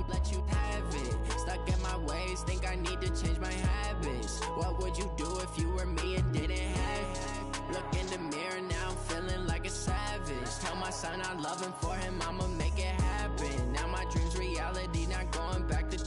let you have it. Stuck in my ways, think I need to change my habits. What would you do if you were me and didn't have it? Look in the mirror, now I'm feeling like a savage. Tell my son I love him, for him I'ma make it happen. Now my dream's reality, not going back to.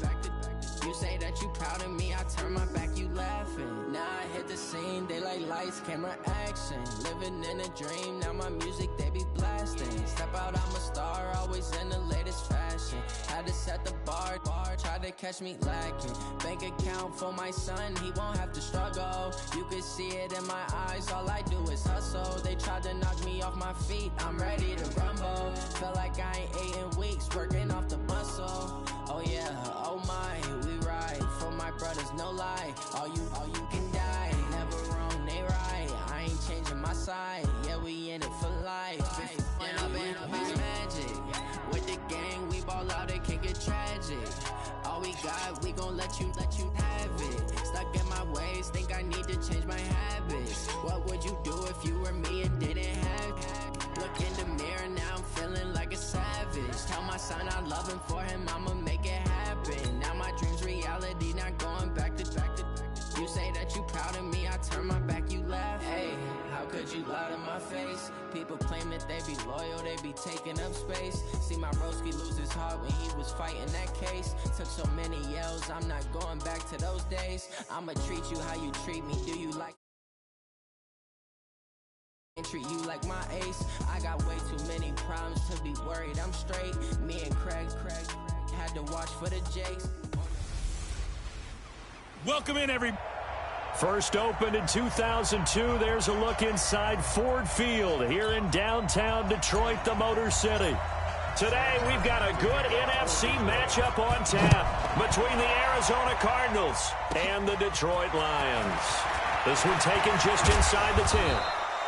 You say that you proud of me, I turn my back, you laughing. Now I hit the scene, they like lights, camera, action. Living in a dream, now my music they be blasting. Step out, I'm a star, always in the latest fashion. Had to set the bar, tried to catch me lacking. Bank account for my son, he won't have to struggle. You can see it in my eyes, all I do is hustle. They tried to knock me off my feet, I'm ready to rumble. Feel like I ain't ate in weeks, working off the muscle. Oh yeah, oh my, we ride for my brothers, no lie. All you can die, never wrong, they right. I ain't changing my side, yeah, we in it for life. Been magic with the gang, we ball out, it can get tragic. All we got, we gon' let you have it. Stuck in my ways, think I need to change my habits. What would you do if you were me and didn't have it? Look in the mirror, now I'm feeling like a savage. Tell my son I love him, for him I'ma make it happen. Now my dream's reality, not going back to. You say that you proud of me, I turn my back, you laugh. Hey, how could you lie to my face? People claim that they be loyal, they be taking up space. See my broski lose his heart when he was fighting that case. Took so many yells, I'm not going back to those days. I'ma treat you how you treat me, do you like? Treat you like my ace. I got way too many problems to be worried, I'm straight. Me and Craig had to watch for the Jakes. Welcome in, everybody. First opened in 2002. There's a look inside Ford Field here in downtown Detroit, the Motor City. Today, we've got a good NFC matchup on tap between the Arizona Cardinals and the Detroit Lions. This one taken just inside the 10.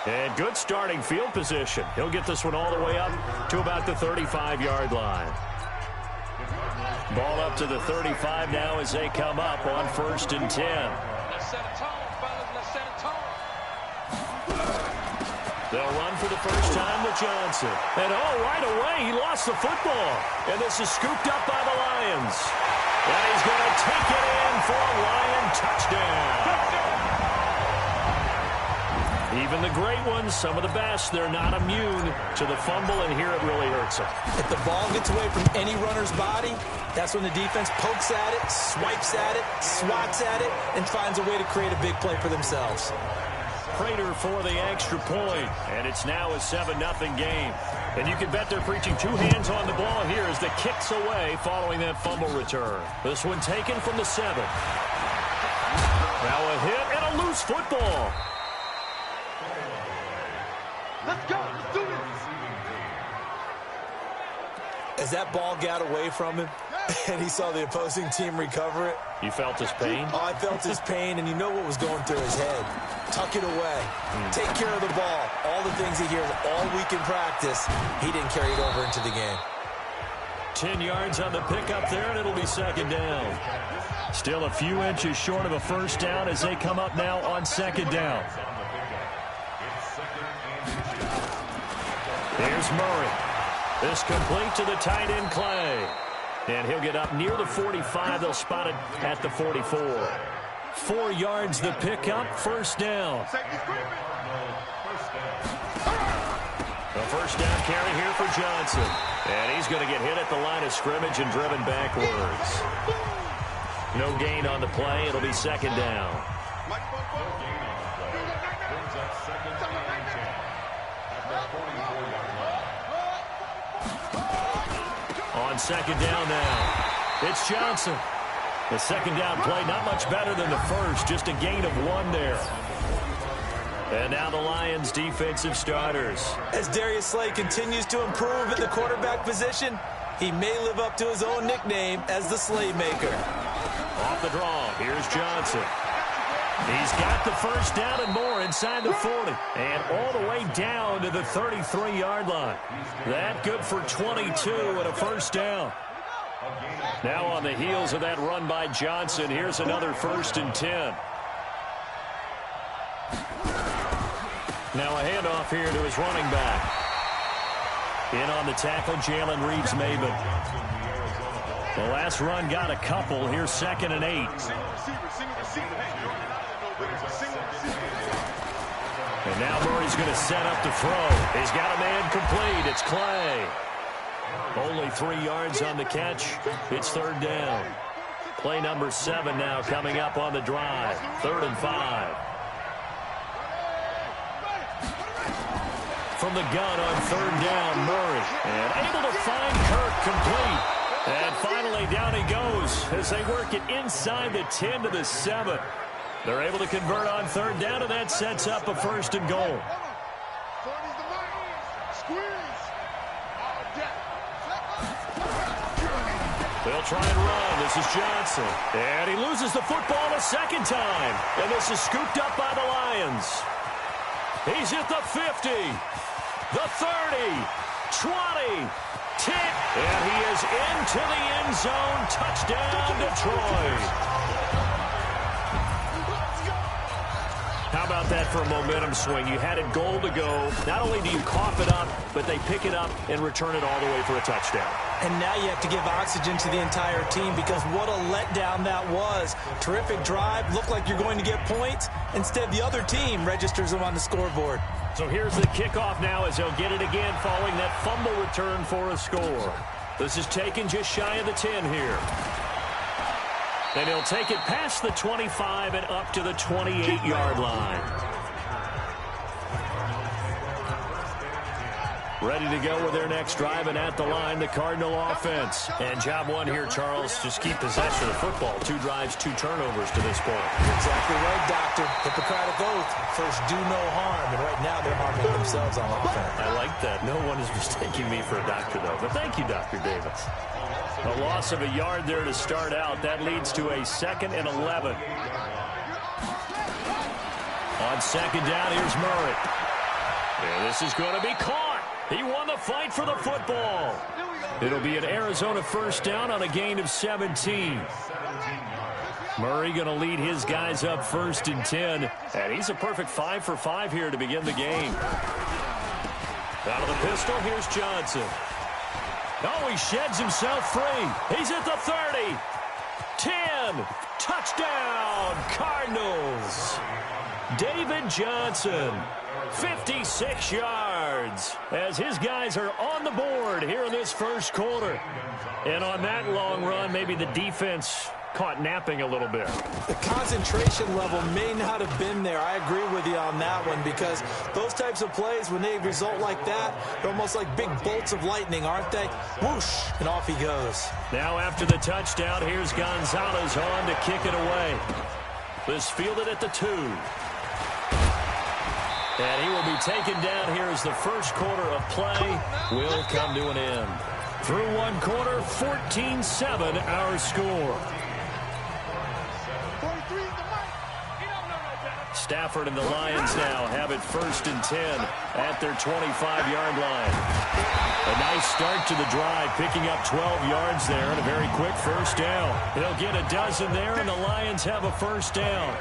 And good starting field position. He'll get this one all the way up to about the 35-yard line. Ball up to the 35 now as they come up on 1st and 10. Let's set a tone, fellas. Let's set a tone. They'll run for the first time with Johnson. And right away, he lost the football. And this is scooped up by the Lions. And he's going to take it in for a Lion touchdown. Even the great ones, some of the best, they're not immune to the fumble, and here it really hurts them. If the ball gets away from any runner's body, that's when the defense pokes at it, swipes at it, swats at it, and finds a way to create a big play for themselves. Prater for the extra point, and it's now a 7-0 game. And you can bet they're preaching two hands on the ball here as the kick's away following that fumble return. This one taken from the 7. Now a hit and a loose football. Let's go. Let's do this. As that ball got away from him and he saw the opposing team recover it. You felt his pain? Oh, I felt his pain, and you know what was going through his head. Tuck it away. Take care of the ball. All the things he hears all week in practice, he didn't carry it over into the game. 10 yards on the pickup there, and it'll be 2nd down. Still a few inches short of a first down as they come up now on 2nd down. Here's Murray. This complete to the tight end, Clay. And he'll get up near the 45. They'll spot it at the 44. 4 yards the pickup, first down. A first down carry here for Johnson. And he's going to get hit at the line of scrimmage and driven backwards. No gain on the play. It'll be 2nd down. On 2nd down now, it's Johnson. The 2nd down play, not much better than the first, just a gain of 1 there. And now the Lions' defensive starters. As Darius Slay continues to improve at the quarterback position, he may live up to his own nickname as the Slaymaker. Off the draw, here's Johnson. He's got the first down and more inside the 40. And all the way down to the 33-yard line. That good for 22 and a first down. Now on the heels of that run by Johnson, here's another 1st and 10. Now a handoff here to his running back. In on the tackle, Jalen Reeves-Maybin. The last run got a couple. Here's 2nd and 8. And now Murray's going to set up to throw. He's got a man complete. It's Clay. Only 3 yards on the catch. It's 3rd down. Play number 7 now coming up on the drive. 3rd and 5. From the gun on 3rd down, Murray. And able to find Kirk complete. And finally down he goes as they work it inside the 10 to the 7. They're able to convert on 3rd down, and that sets up a 1st and goal. They'll try and run. This is Johnson. And he loses the football a 2nd time. And this is scooped up by the Lions. He's at the 50, the 30, 20, 10. And he is into the end zone. Touchdown, Detroit. How about that for a momentum swing? You had it goal to go. Not only do you cough it up, but they pick it up and return it all the way for a touchdown. And now you have to give oxygen to the entire team because what a letdown that was. Terrific drive. Looked like you're going to get points. Instead, the other team registers them on the scoreboard. So here's the kickoff now as they'll get it again following that fumble return for a score. This is taken just shy of the 10 here. And he'll take it past the 25 and up to the 28-yard line. Ready to go with their next drive, and at the line, the Cardinal offense. And job one here, Charles, just keep possession of the football. 2 drives, 2 turnovers to this point. You're exactly right, Doctor. Hippocratic oath. First, do no harm. And right now, they're harming themselves on offense. I like that. No one is mistaking me for a doctor, though. But thank you, Dr. Davis. A loss of a yard there to start out. That leads to a 2nd and 11. On 2nd down, here's Murray. And this is going to be caught. He won the fight for the football. It'll be an Arizona 1st down on a gain of 17. Murray going to lead his guys up 1st and 10. And he's a perfect 5 for 5 here to begin the game. Out of the pistol, here's Johnson. Oh, he sheds himself free. He's at the 30. 10. Touchdown, Cardinals. David Johnson, 56 yards, as his guys are on the board here in this 1st quarter. And on that long run, maybe the defense caught napping a little bit. The concentration level may not have been there. I agree with you on that one because those types of plays, when they result like that, they're almost like big bolts of lightning, aren't they? Whoosh, and off he goes. Now after the touchdown, here's Gonzalez on to kick it away. This fielded at the 2. And he will be taken down here as the 1st quarter of play will come to an end. Through 1 quarter, 14-7 our score. Stafford and the Lions now have it 1st and 10 at their 25-yard line. A nice start to the drive, picking up 12 yards there and a very quick 1st down. They'll get a dozen there, and the Lions have a 1st down.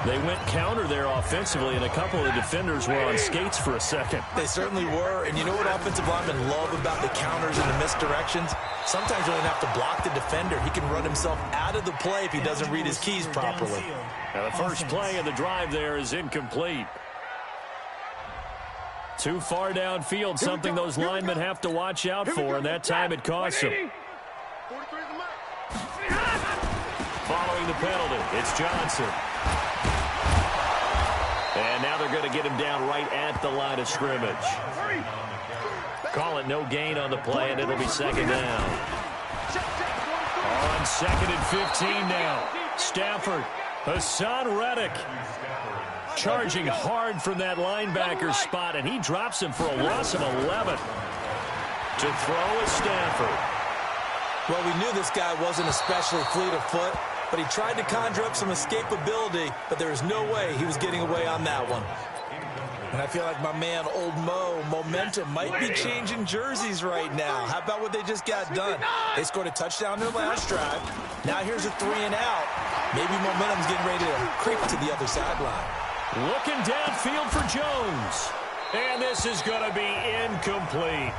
They went counter there offensively, and a couple of the defenders were on skates for a second. They certainly were, and you know what offensive linemen love about the counters and the misdirections? Sometimes you don't have to block the defender. He can run himself out of the play if he doesn't read his keys properly. Now the first play of the drive there is incomplete. Too far downfield, something those linemen have to watch out for, and that time it costs them. Following the penalty, it's Johnson. And now they're going to get him down right at the line of scrimmage. Call it no gain on the play, and it'll be 2nd down. On 2nd and 15 now. Stafford, Hassan Reddick, charging hard from that linebacker spot, and he drops him for a loss of 11. To throw is Stafford. Well, we knew this guy wasn't especially fleet of foot, but he tried to conjure up some escapability, but there was no way he was getting away on that one. And I feel like my man, Old Mo, momentum might be changing jerseys right now. How about what they just got done? They scored a touchdown their last drive. Now here's a 3 and out. Maybe momentum's getting ready to creep to the other sideline. Looking downfield for Jones. And this is going to be incomplete.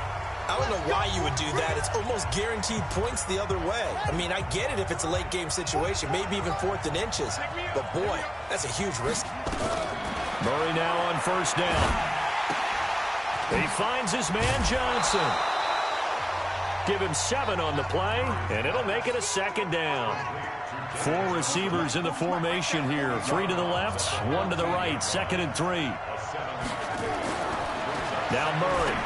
I don't know why you would do that. It's almost guaranteed points the other way. I mean, I get it if it's a late game situation, maybe even 4th and inches. But boy, that's a huge risk. Murray now on first down. He finds his man Johnson. Give him 7 on the play, and it'll make it a 2nd down. 4 receivers in the formation here. 3 to the left, 1 to the right. 2nd and 3. Now Murray.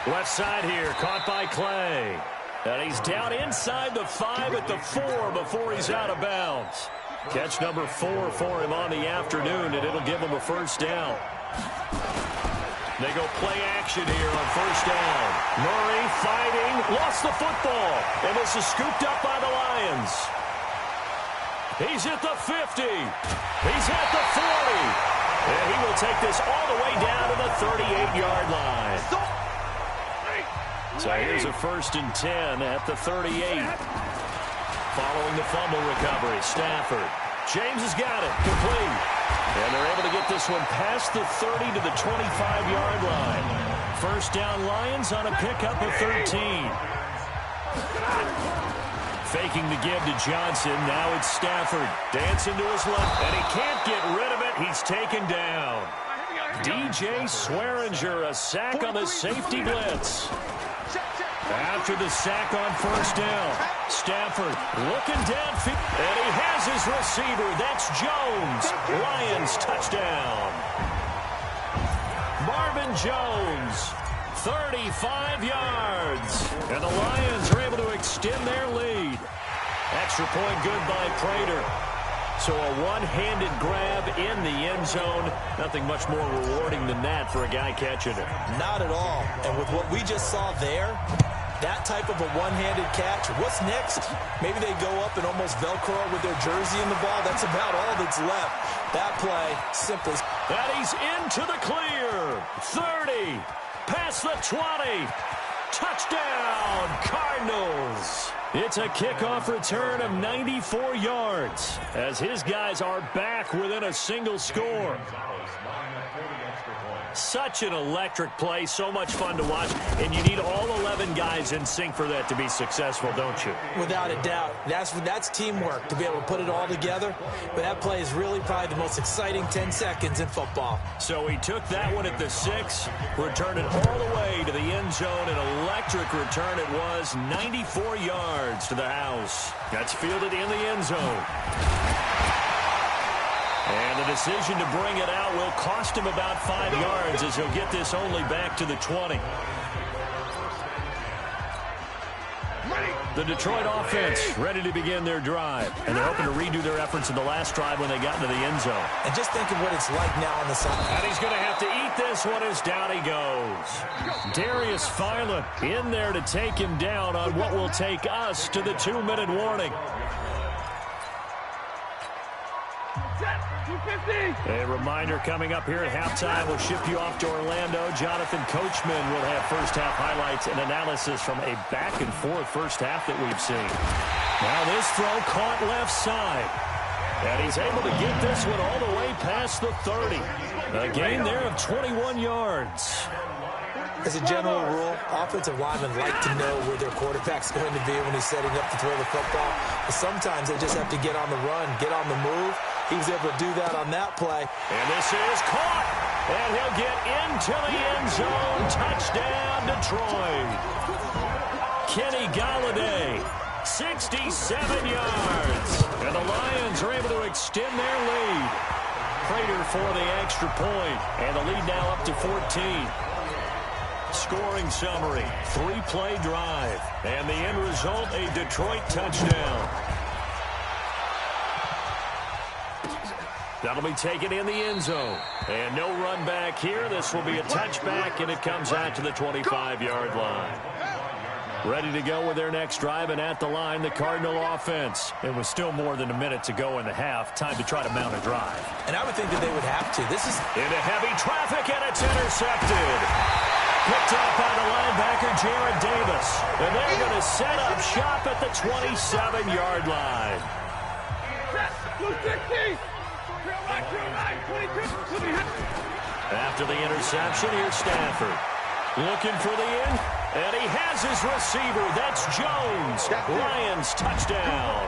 Left side here, caught by Clay. And he's down inside the 5 at the 4 before he's out of bounds. Catch number 4 for him on the afternoon, and it'll give him a first down. They go play action here on first down. Murray fighting, lost the football, and this is scooped up by the Lions. He's at the 50. He's at the 40. And he will take this all the way down to the 38-yard line. So here's a 1st and 10 at the 38. Following the fumble recovery, Stafford. James has got it, complete. And they're able to get this one past the 30 to the 25-yard line. First down Lions on a pickup of 13. Faking the give to Johnson. Now it's Stafford. Dancing to his left, and he can't get rid of it. He's taken down. DJ Swearinger, a sack on the safety blitz. After the sack on first down, Stafford looking downfield, and he has his receiver. That's Jones. Lions touchdown. Marvin Jones, 35 yards. And the Lions are able to extend their lead. Extra point good by Prater. So a one-handed grab in the end zone. Nothing much more rewarding than that for a guy catching it. Not at all. And with what we just saw there, that type of a one-handed catch, what's next? Maybe they go up and almost Velcro with their jersey in the ball. That's about all that's left. That play, simply. And he's into the clear. 30, past the 20. Touchdown, Cardinals. It's a kickoff return of 94 yards as his guys are back within a single score. Such an electric play, so much fun to watch, and you need all 11 guys in sync for that to be successful, don't you? Without a doubt. That's teamwork to be able to put it all together, but that play is really probably the most exciting 10 seconds in football. So he took that one at the 6, returned it all the way to the end zone. An electric return it was, 94 yards to the house. That's fielded in the end zone. And the decision to bring it out will cost him about 5 yards as he'll get this only back to the 20. The Detroit offense ready to begin their drive. And they're hoping to redo their efforts in the last drive when they got into the end zone. And just think of what it's like now on the side. And he's going to have to eat this one as down he goes. Darius Philon in there to take him down on what will take us to the 2-minute warning. A reminder coming up here at halftime. We'll ship you off to Orlando. Jonathan Coachman will have first-half highlights and analysis from a back-and-forth first half that we've seen. Now this throw caught left side. And he's able to get this one all the way past the 30. A gain there of 21 yards. As a general rule, offensive linemen like to know where their quarterback's going to be when he's setting up to throw the football. But sometimes they just have to get on the run, get on the move. He was able to do that on that play. And this is caught. And he'll get into the end zone. Touchdown, Detroit. Kenny Golladay, 67 yards. And the Lions are able to extend their lead. Prater for the extra point. And the lead now up to 14. Scoring summary, 3-play drive. And the end result, a Detroit touchdown. That'll be taken in the end zone. And no run back here. This will be a touchback, and it comes out to the 25-yard line. Ready to go with their next drive, and at the line, the Cardinal offense. It was still more than a minute to go in the half. Time to try to mount a drive. And I would think that they would have to. This is into heavy traffic, and it's intercepted. Picked up by the linebacker, Jared Davis. And they're going to set up shop at the 27-yard line. After the interception, here's Stafford. Looking for the in, and he has his receiver. That's Jones. Lions touchdown.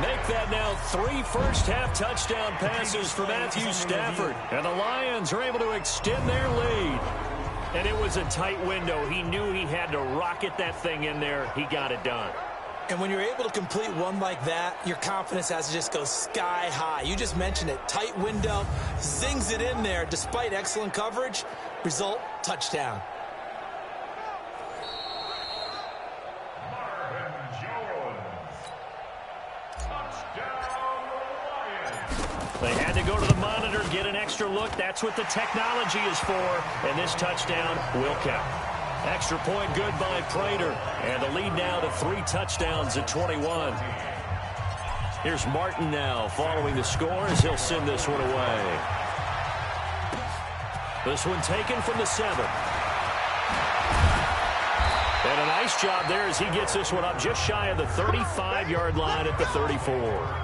Make that now 3 first-half touchdown passes for Matthew Stafford. And the Lions are able to extend their lead. And it was a tight window. He knew he had to rocket that thing in there. He got it done. And when you're able to complete one like that, your confidence has to just go sky high. You just mentioned it. Tight window, zings it in there despite excellent coverage. Result, touchdown. They had to go to the monitor, get an extra look. That's what the technology is for. And this touchdown will count. Extra point good by Prater. And the lead now to 3 touchdowns at 21. Here's Martin now following the score as he'll send this one away. This one taken from the 7. And a nice job there as he gets this one up just shy of the 35-yard line at the 34.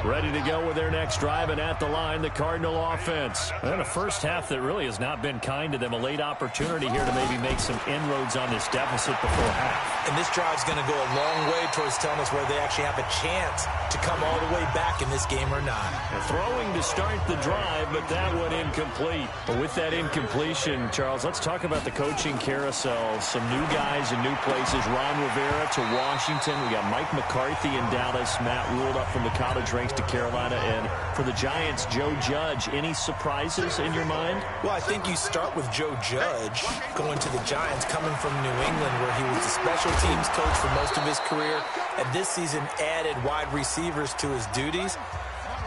Ready to go with their next drive, and at the line, the Cardinal offense. And a first half that really has not been kind to them. A late opportunity here to maybe make some inroads on this deficit before half. And this drive's going to go a long way towards telling us whether they actually have a chance to come all the way back in this game or not. And throwing to start the drive, but that one incomplete. But with that incompletion, Charles, let's talk about the coaching carousel. Some new guys in new places. Ron Rivera to Washington. We got Mike McCarthy in Dallas. Matt Rule up from the college ranks to Carolina. And for the Giants, Joe Judge. Any surprises in your mind? Well, I think you start with Joe Judge going to the Giants, coming from New England, where he was the special teams coach for most of his career, and this season added wide receivers to his duties.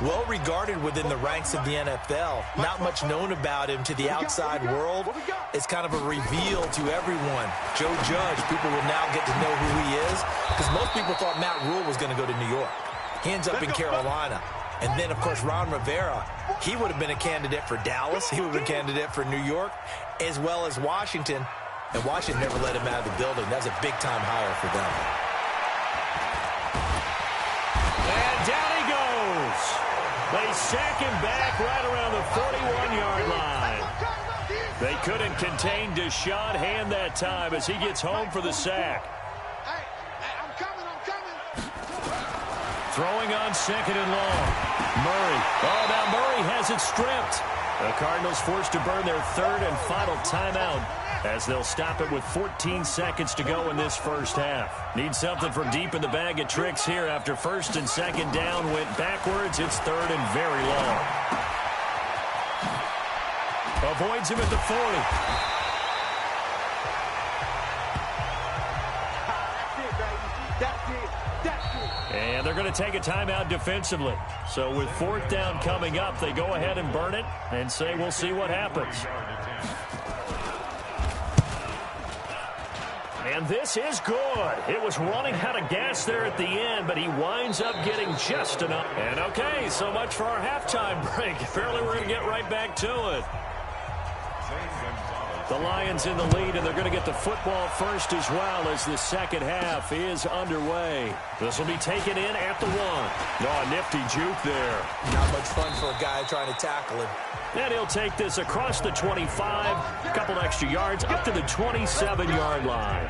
Well regarded within the ranks of the NFL. Not much known about him to the outside world. It's kind of a reveal to everyone. Joe Judge, people will now get to know who he is, because most people thought Matt Rule was going to go to New York. He ends up in Carolina. And then, of course, Ron Rivera, he would have been a candidate for Dallas. He would have been a candidate for New York, as well as Washington. And Washington never let him out of the building. That's a big-time hire for them. And down he goes. They sack him back right around the 41-yard line. They couldn't contain Deshaun Hand that time as he gets home for the sack. Throwing on 2nd and long. Murray. Oh, now Murray has it stripped. The Cardinals forced to burn their 3rd and final timeout as they'll stop it with 14 seconds to go in this first half. Need something from deep in the bag of tricks here after 1st and 2nd down went backwards. It's 3rd and very long. Avoids him at the 40. And they're going to take a timeout defensively. So with 4th down coming up, they go ahead and burn it and say we'll see what happens. And this is good. It was running out of gas there at the end, but he winds up getting just enough. And okay, so much for our halftime break. Apparently we're going to get right back to it. The Lions in the lead, and they're going to get the football first as well as the second half is underway. This will be taken in at the 1. Oh, nifty juke there. Not much fun for a guy trying to tackle him. And he'll take this across the 25, a couple extra yards, up to the 27-yard line.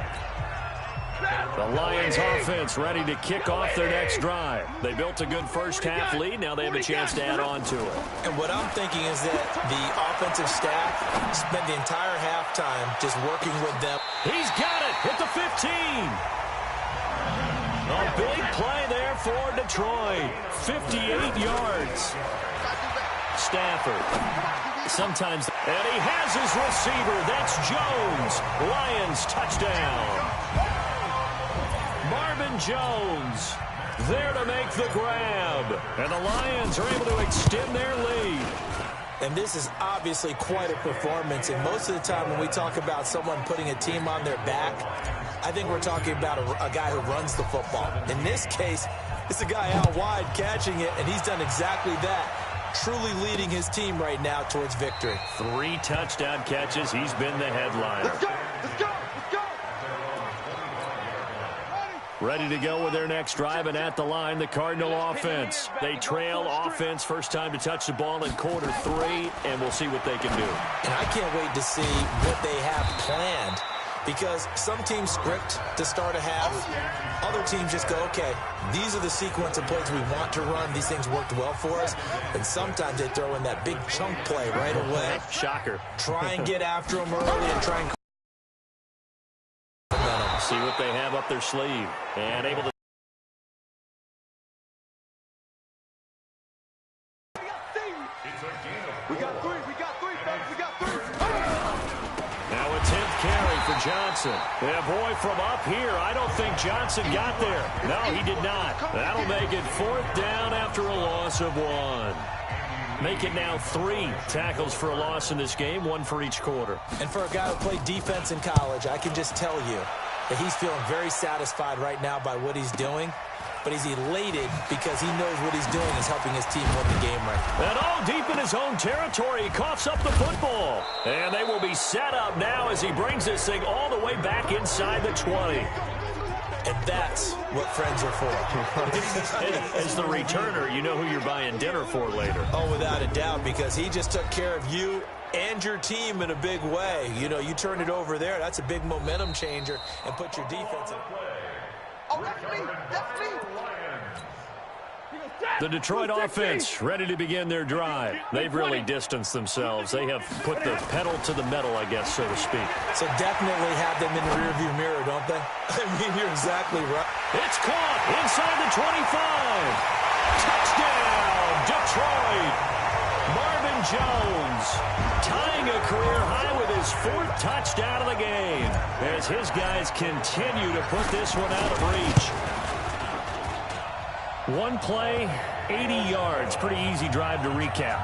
The Lions offense ready to kick off their next drive. They built a good first half lead. Now they have a chance to add on to it. And what I'm thinking is that the offensive staff spent the entire halftime just working with them. He's got it at the 15. A big play there for Detroit. 58 yards. Stafford. Sometimes. And he has his receiver. That's Jones. Lions touchdown. Marvin Jones there to make the grab. And the Lions are able to extend their lead. And this is obviously quite a performance. And most of the time when we talk about someone putting a team on their back, I think we're talking about a guy who runs the football. In this case, it's a guy out wide catching it, and he's done exactly that. Truly leading his team right now towards victory. 3 touchdown catches. He's been the headliner. Let's go! Let's go! Let's go! Ready to go with their next drive, and at the line, the Cardinal offense. They trail offense, first time to touch the ball in quarter 3, and we'll see what they can do. And I can't wait to see what they have planned, because some teams script to start a half. Other teams just go, okay, these are the sequence of plays we want to run. These things worked well for us. And sometimes they throw in that big chunk play right away. Shocker. Try and get after them early and try and see what they have up their sleeve. And able to. We got three, folks. We got three. Now a 10th carry for Johnson. Yeah, boy, from up here, I don't think Johnson got there. No, he did not. That'll make it 4th down after a loss of 1. Make it now 3 tackles for a loss in this game, 1 for each quarter. And for a guy who played defense in college, I can just tell you that he's feeling very satisfied right now by what he's doing. But he's elated because he knows what he's doing is helping his team win the game right now. And all deep in his own territory, he coughs up the football. And they will be set up now as he brings this thing all the way back inside the 20. And that's what friends are for. As the returner, you know who you're buying dinner for later. Oh, without a doubt, because he just took care of you and your team in a big way. You know, you turn it over there, that's a big momentum changer, and put your defense in play. Oh, that's me. That's me. The Detroit offense ready to begin their drive. They've really distanced themselves. They have put the pedal to the metal, I guess, so to speak. So definitely have them in the rearview mirror, don't they? I mean, you're exactly right. It's caught inside the 25. Touchdown, Detroit. Marvin Jones tying a career high with his 4th touchdown of the game as his guys continue to put this one out of reach. One play, 80 yards. Pretty easy drive to recap.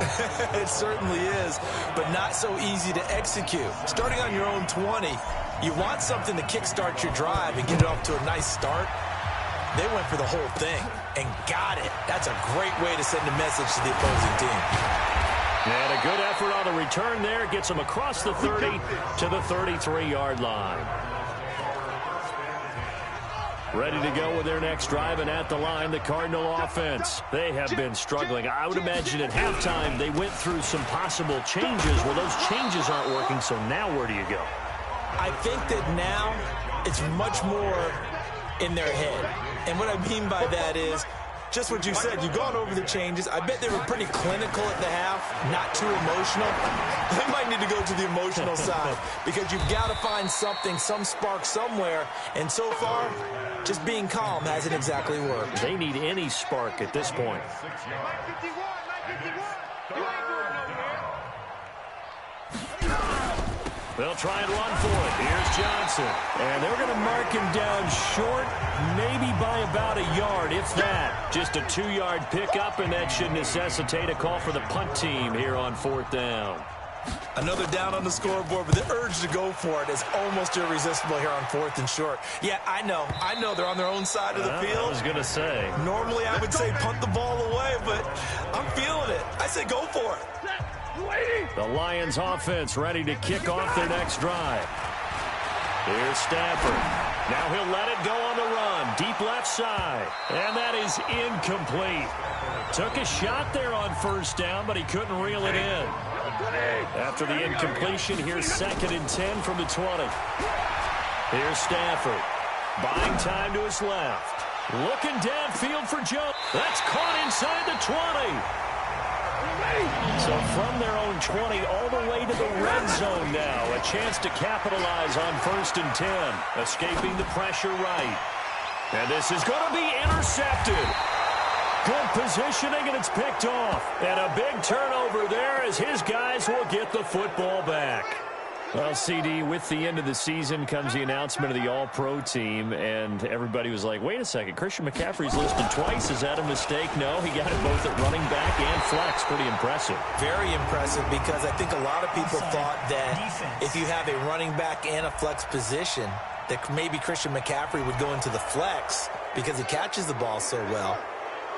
It certainly is, but not so easy to execute. Starting on your own 20, you want something to kickstart your drive and get it off to a nice start. They went for the whole thing and got it. That's a great way to send a message to the opposing team. And a good effort on the return there. Gets them across the 30 to the 33-yard line. Ready to go with their next drive, and at the line, the Cardinal offense. They have been struggling. I would imagine at halftime they went through some possible changes. Well, those changes aren't working, so now where do you go? I think that now it's much more in their head. And what I mean by that is just what you said. You've gone over the changes. I bet they were pretty clinical at the half, not too emotional. They might need to go to the emotional side because you've got to find something, some spark somewhere. And so far, just being calm hasn't exactly worked. They need any spark at this point. They'll try and run for it. Here's Johnson. And they're going to mark him down short, maybe by about a yard, if that. Just a 2-yard pickup, and that should necessitate a call for the punt team here on 4th down. Another down on the scoreboard, but the urge to go for it is almost irresistible here on 4th and short. Yeah, I know they're on their own side of the field. I was going to say. Normally I would say punt the ball away, but I'm feeling it. I say go for it. The Lions offense ready to kick off their next drive. Here's Stafford. Now he'll let it go on the run. Deep left side. And that is incomplete. Took a shot there on 1st down, but he couldn't reel it in. After the incompletion, here's 2nd and 10 from the 20. Here's Stafford. Buying time to his left. Looking downfield for Jones. That's caught inside the 20. So from their own 20 all the way to the red zone now. A chance to capitalize on 1st and 10. Escaping the pressure right. And this is going to be intercepted. Good positioning, and it's picked off. And a big turnover there as his guys will get the football back. Well, CD, with the end of the season comes the announcement of the All-Pro team, and everybody was like, wait a second, Christian McCaffrey's listed twice. Is that a mistake? No, he got it both at running back and flex. Pretty impressive. Very impressive, because I think a lot of people thought that if you have a running back and a flex position, that maybe Christian McCaffrey would go into the flex because he catches the ball so well,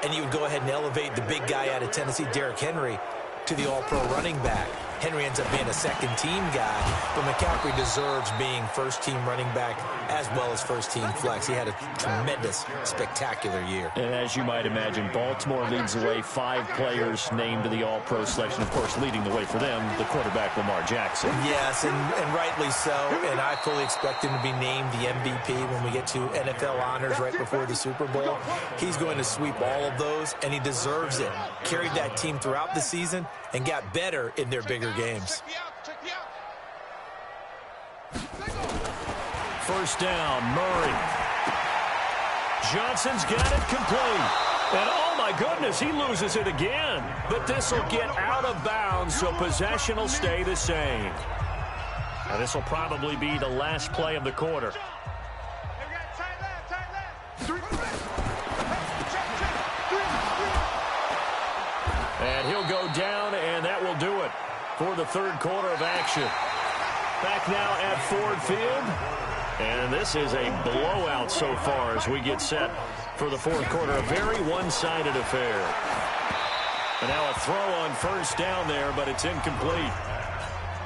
and you would go ahead and elevate the big guy out of Tennessee, Derrick Henry, to the All-Pro running back. Henry ends up being a second-team guy, but McCaffrey deserves being first-team running back as well as first-team flex. He had a tremendous, spectacular year. And as you might imagine, Baltimore leads the way. 5 players named to the All-Pro selection. Of course, leading the way for them, the quarterback Lamar Jackson. Yes, and rightly so. And I fully expect him to be named the MVP when we get to NFL honors right before the Super Bowl. He's going to sweep all of those, and he deserves it. Carried that team throughout the season and got better in their bigger games. First down, Murray. Johnson's got it complete. And oh my goodness, he loses it again. But this will get out of bounds, so possession will stay the same. Now this will probably be the last play of the quarter. And he'll go down, and that will do it for the third quarter of action. Back now at Ford Field. And this is a blowout so far as we get set for the fourth quarter. A very one-sided affair. And now a throw on first down there, but it's incomplete.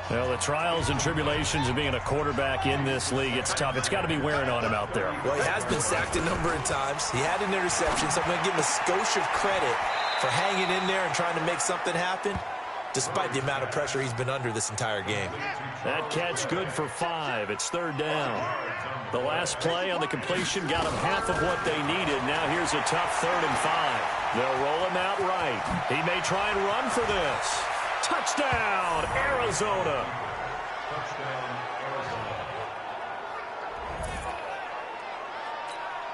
Well, the trials and tribulations of being a quarterback in this league, it's tough. It's got to be wearing on him out there. Well, he has been sacked a number of times. He had an interception, so I'm going to give him a skosh of credit for hanging in there and trying to make something happen, despite the amount of pressure he's been under this entire game. That catch good for 5. It's third down. The last play on the completion got him half of what they needed. Now here's a tough 3rd and 5. They'll roll him out right. He may try and run for this. Touchdown, Arizona.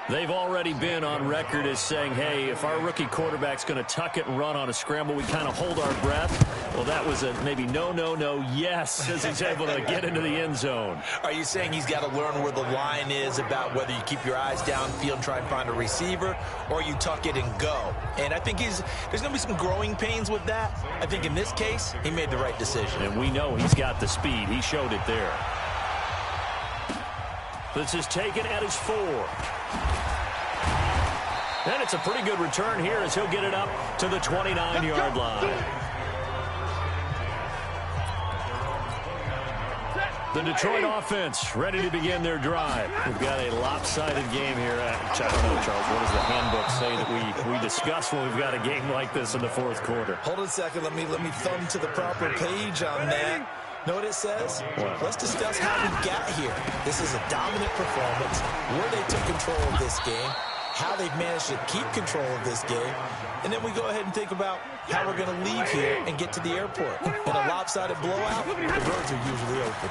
They've already been on record as saying, hey, if our rookie quarterback's going to tuck it and run on a scramble, we kind of hold our breath. Well, that was a maybe no, yes, as he's able to get into the end zone. Are you saying he's got to learn where the line is about whether you keep your eyes downfield and try and find a receiver, or you tuck it and go? And I think there's going to be some growing pains with that. I think in this case, he made the right decision. And we know he's got the speed. He showed it there. This is taken at his 4. And it's a pretty good return here as he'll get it up to the 29-yard line. The Detroit offense ready to begin their drive. We've got a lopsided game here. I don't know, Charles, what does the handbook say that we discuss when we've got a game like this in the fourth quarter? Hold on a second. Let me thumb to the proper page on that. Know what it says? What? Let's discuss how we got here. This is a dominant performance, where they took control of this game, how they've managed to keep control of this game, and then we go ahead and think about how we're going to leave here and get to the airport. In a lopsided blowout, the roads are usually open.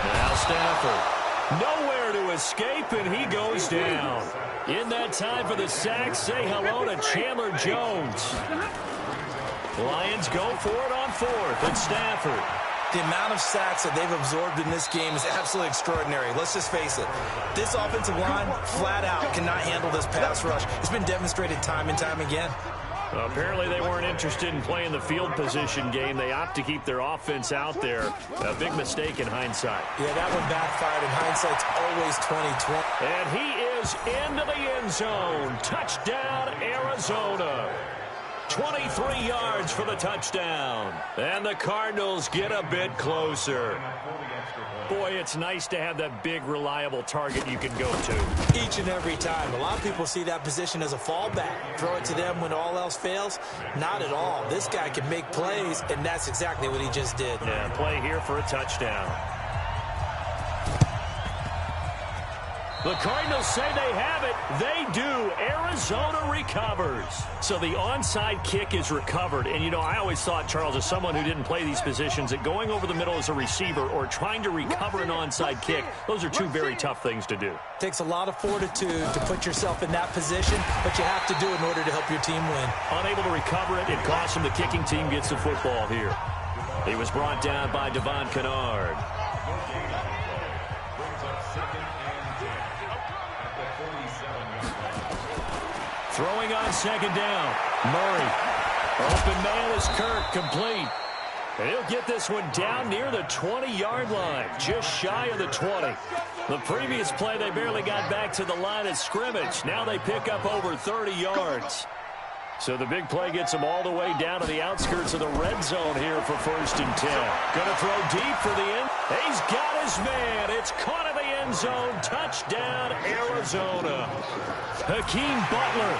Now Stafford, nowhere to escape, and he goes down. In that time for the sack, say hello to Chandler Jones. Lions go for it on 4th. It's Stafford. The amount of sacks that they've absorbed in this game is absolutely extraordinary. Let's just face it. This offensive line, flat out, cannot handle this pass rush. It's been demonstrated time and time again. Well, apparently they weren't interested in playing the field position game. They opt to keep their offense out there. A big mistake in hindsight. Yeah, that one backfired, and hindsight's always 20/20. And he is into the end zone. Touchdown, Arizona. 23 yards for the touchdown. And the Cardinals get a bit closer. Boy, it's nice to have that big, reliable target you can go to. Each and every time. A lot of people see that position as a fallback. Throw it to them when all else fails. Not at all. This guy can make plays, and that's exactly what he just did. Yeah, play here for a touchdown. The Cardinals say they have it. They do. Arizona recovers. So the onside kick is recovered. And, you know, I always thought, Charles, as someone who didn't play these positions, that going over the middle as a receiver or trying to recover an onside kick, those are two very tough things to do. Takes a lot of fortitude to put yourself in that position, but you have to do it in order to help your team win. Unable to recover it, it costs him. The kicking team gets the football here. He was brought down by Devon Kennard. Throwing on second down. Murray. Open man is Kirk, complete. And he'll get this one down near the 20-yard line, just shy of the 20. The previous play, they barely got back to the line of scrimmage. Now they pick up over 30 yards. So the big play gets him all the way down to the outskirts of the red zone here for 1st and 10. Going to throw deep for the end. He's got his man. It's caught in the end zone. Touchdown, Arizona. Hakeem Butler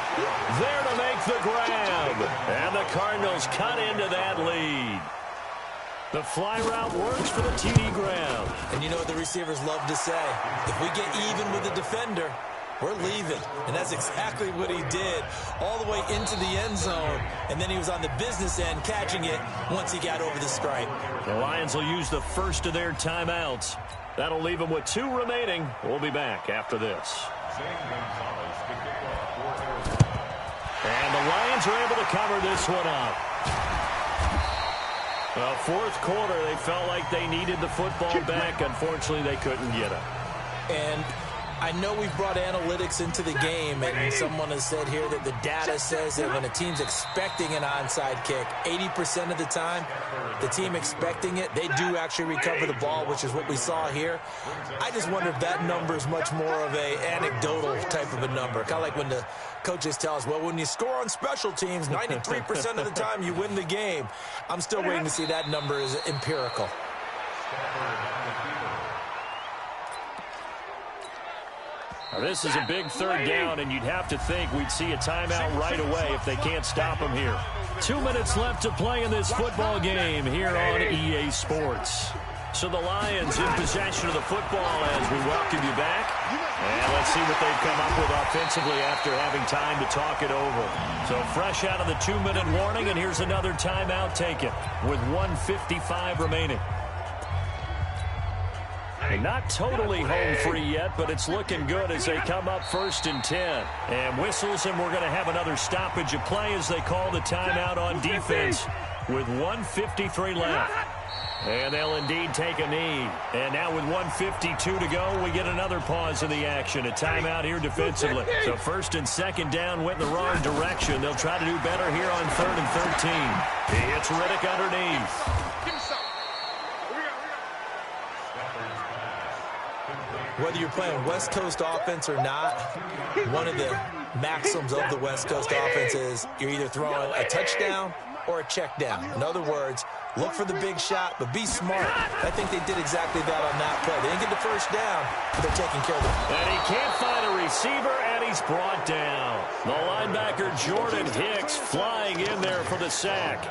there to make the grab. And the Cardinals cut into that lead. The fly route works for the TD grab. And you know what the receivers love to say? If we get even with the defender, we're leaving. And that's exactly what he did, all the way into the end zone. And then he was on the business end catching it once he got over the stripe. The Lions will use the first of their timeouts. That'll leave them with 2 remaining. We'll be back after this. And the Lions are able to cover this one up. Fourth quarter, they felt like they needed the football back. Unfortunately, they couldn't get it. And I know we've brought analytics into the game, and someone has said here that the data says that when a team's expecting an onside kick, 80% of the time, the team expecting it, they do actually recover the ball, which is what we saw here. I just wonder if that number is much more of a anecdotal type of a number. Kind of like when the coaches tell us, well, when you score on special teams, 93% of the time you win the game. I'm still waiting to see that number is empirical. Now, this is a big 3rd down, and you'd have to think we'd see a timeout right away if they can't stop them here. 2 minutes left to play in this football game here on EA Sports. So the Lions in possession of the football as we welcome you back. And let's see what they've come up with offensively after having time to talk it over. So fresh out of the 2-minute warning, and here's another timeout taken with 1:55 remaining. And not totally home free yet, but it's looking good as they come up 1st and 10. And whistles, and we're going to have another stoppage of play as they call the timeout on defense with 1:53 left. And they'll indeed take a knee. And now with 1:52 to go, we get another pause in the action. A timeout here defensively. So 1st and 2nd down went in the wrong direction. They'll try to do better here on 3rd and 13. He hits Riddick underneath. Whether you're playing West Coast offense or not, one of the maxims of the West Coast offense is you're either throwing a touchdown or a check down. In other words, look for the big shot, but be smart. I think they did exactly that on that play. They didn't get the 1st down, but they're taking care of it. And he can't find a receiver, and he's brought down. The linebacker Jordan Hicks flying in there for the sack.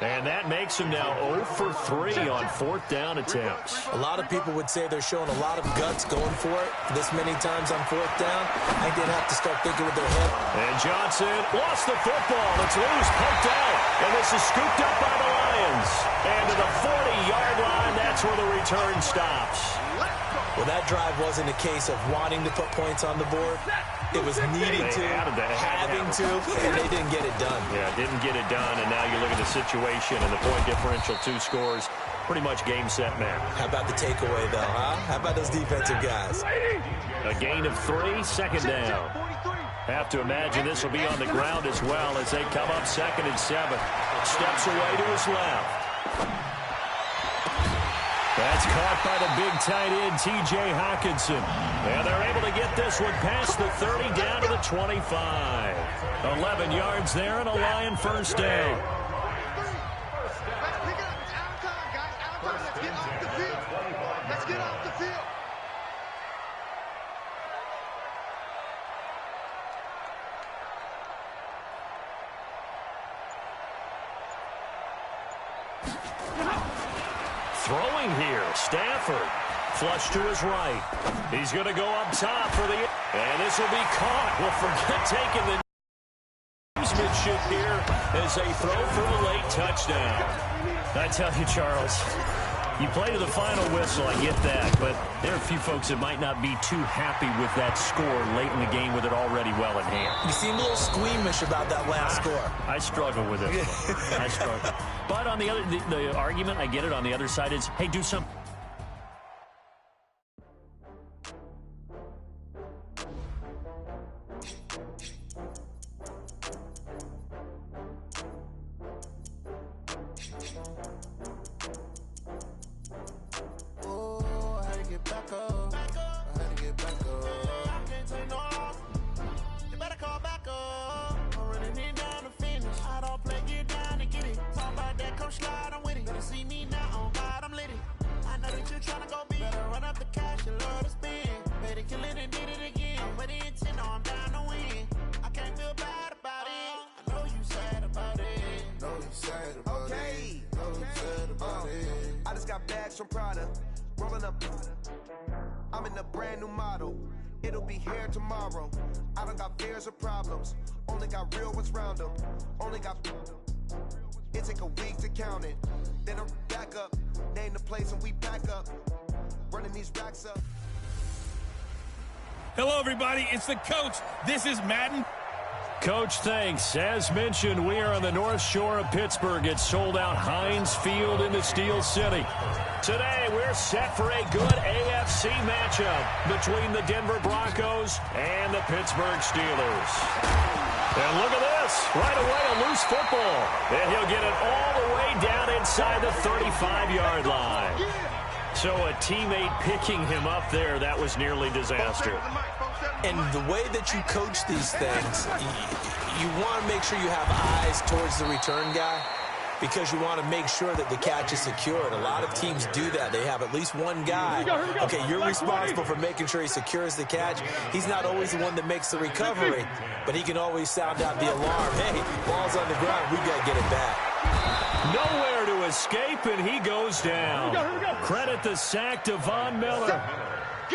And that makes him now 0 for 3 on 4th down attempts. A lot of people would say they're showing a lot of guts going for it this many times on 4th down. I think they'd have to start thinking with their head. And Johnson lost the football. It's loose, poked out. And this is scooped up by the Lions. And to the 40-yard line, that's where the return stops. Well, that drive wasn't a case of wanting to put points on the board. It was needing to, having to, and they didn't get it done. Yeah, didn't get it done, and now you look at the situation and the point differential, 2 scores, pretty much game, set, match. How about the takeaway, though, huh? How about those defensive guys? A gain of 3, 2nd down. Have to imagine this will be on the ground as well as they come up 2nd and 7. Steps away to his left. That's caught by the big tight end, T.J. Hockenson. And they're able to get this one past the 30 down to the 25. 11 yards there and a Lion 1st down. Let's get off the field. Throwing here, Stafford. Flush to his right. He's going to go up top for the... And this will be caught. We'll forget taking the gamesmanship here as they throw for the late touchdown. I tell you, Charles, you play to the final whistle, I get that, but there are a few folks that might not be too happy with that score late in the game with it already well in hand. You seem a little squeamish about that last score. I struggle with it. I struggle. But on the other, the argument, I get it, on the other side is, hey, do something. You better call back up. I really need down the field. slide, I'm with it. Better see me now, on God, I'm lit it. I know that you're tryna go big. Better run up the cash, you love to spend. Better kill it and did it again. I'm with the intent, no, I'm down to win. I can't feel bad about it. I know you sad about it. Know you sad about it. Know you sad about it. I just got bags from Prada. Rolling up. I'm in a brand new model. It'll be here tomorrow. I don't got fears or problems. Only got real ones round them. Only got. It take a week to count it. Then I'm back up. Name the place and we back up. Running these racks up. Hello, everybody. It's the coach. This is Madden. Coach, thanks. As mentioned, we are on the North Shore of Pittsburgh. It's sold out Heinz Field in the Steel City. Today, we're set for a good AFC matchup between the Denver Broncos and the Pittsburgh Steelers. And look at this. Right away, a loose football. And he'll get it all the way down inside the 35-yard line. So a teammate picking him up there, that was nearly disaster. And the way that you coach these things, you want to make sure you have eyes towards the return guy because you want to make sure that the catch is secured. A lot of teams do that. They have at least one guy. Okay, you're responsible for making sure he secures the catch. He's not always the one that makes the recovery, but he can always sound out the alarm. Hey, ball's on the ground. We got to get it back. Nowhere to escape, and he goes down. Credit the sack to Von Miller.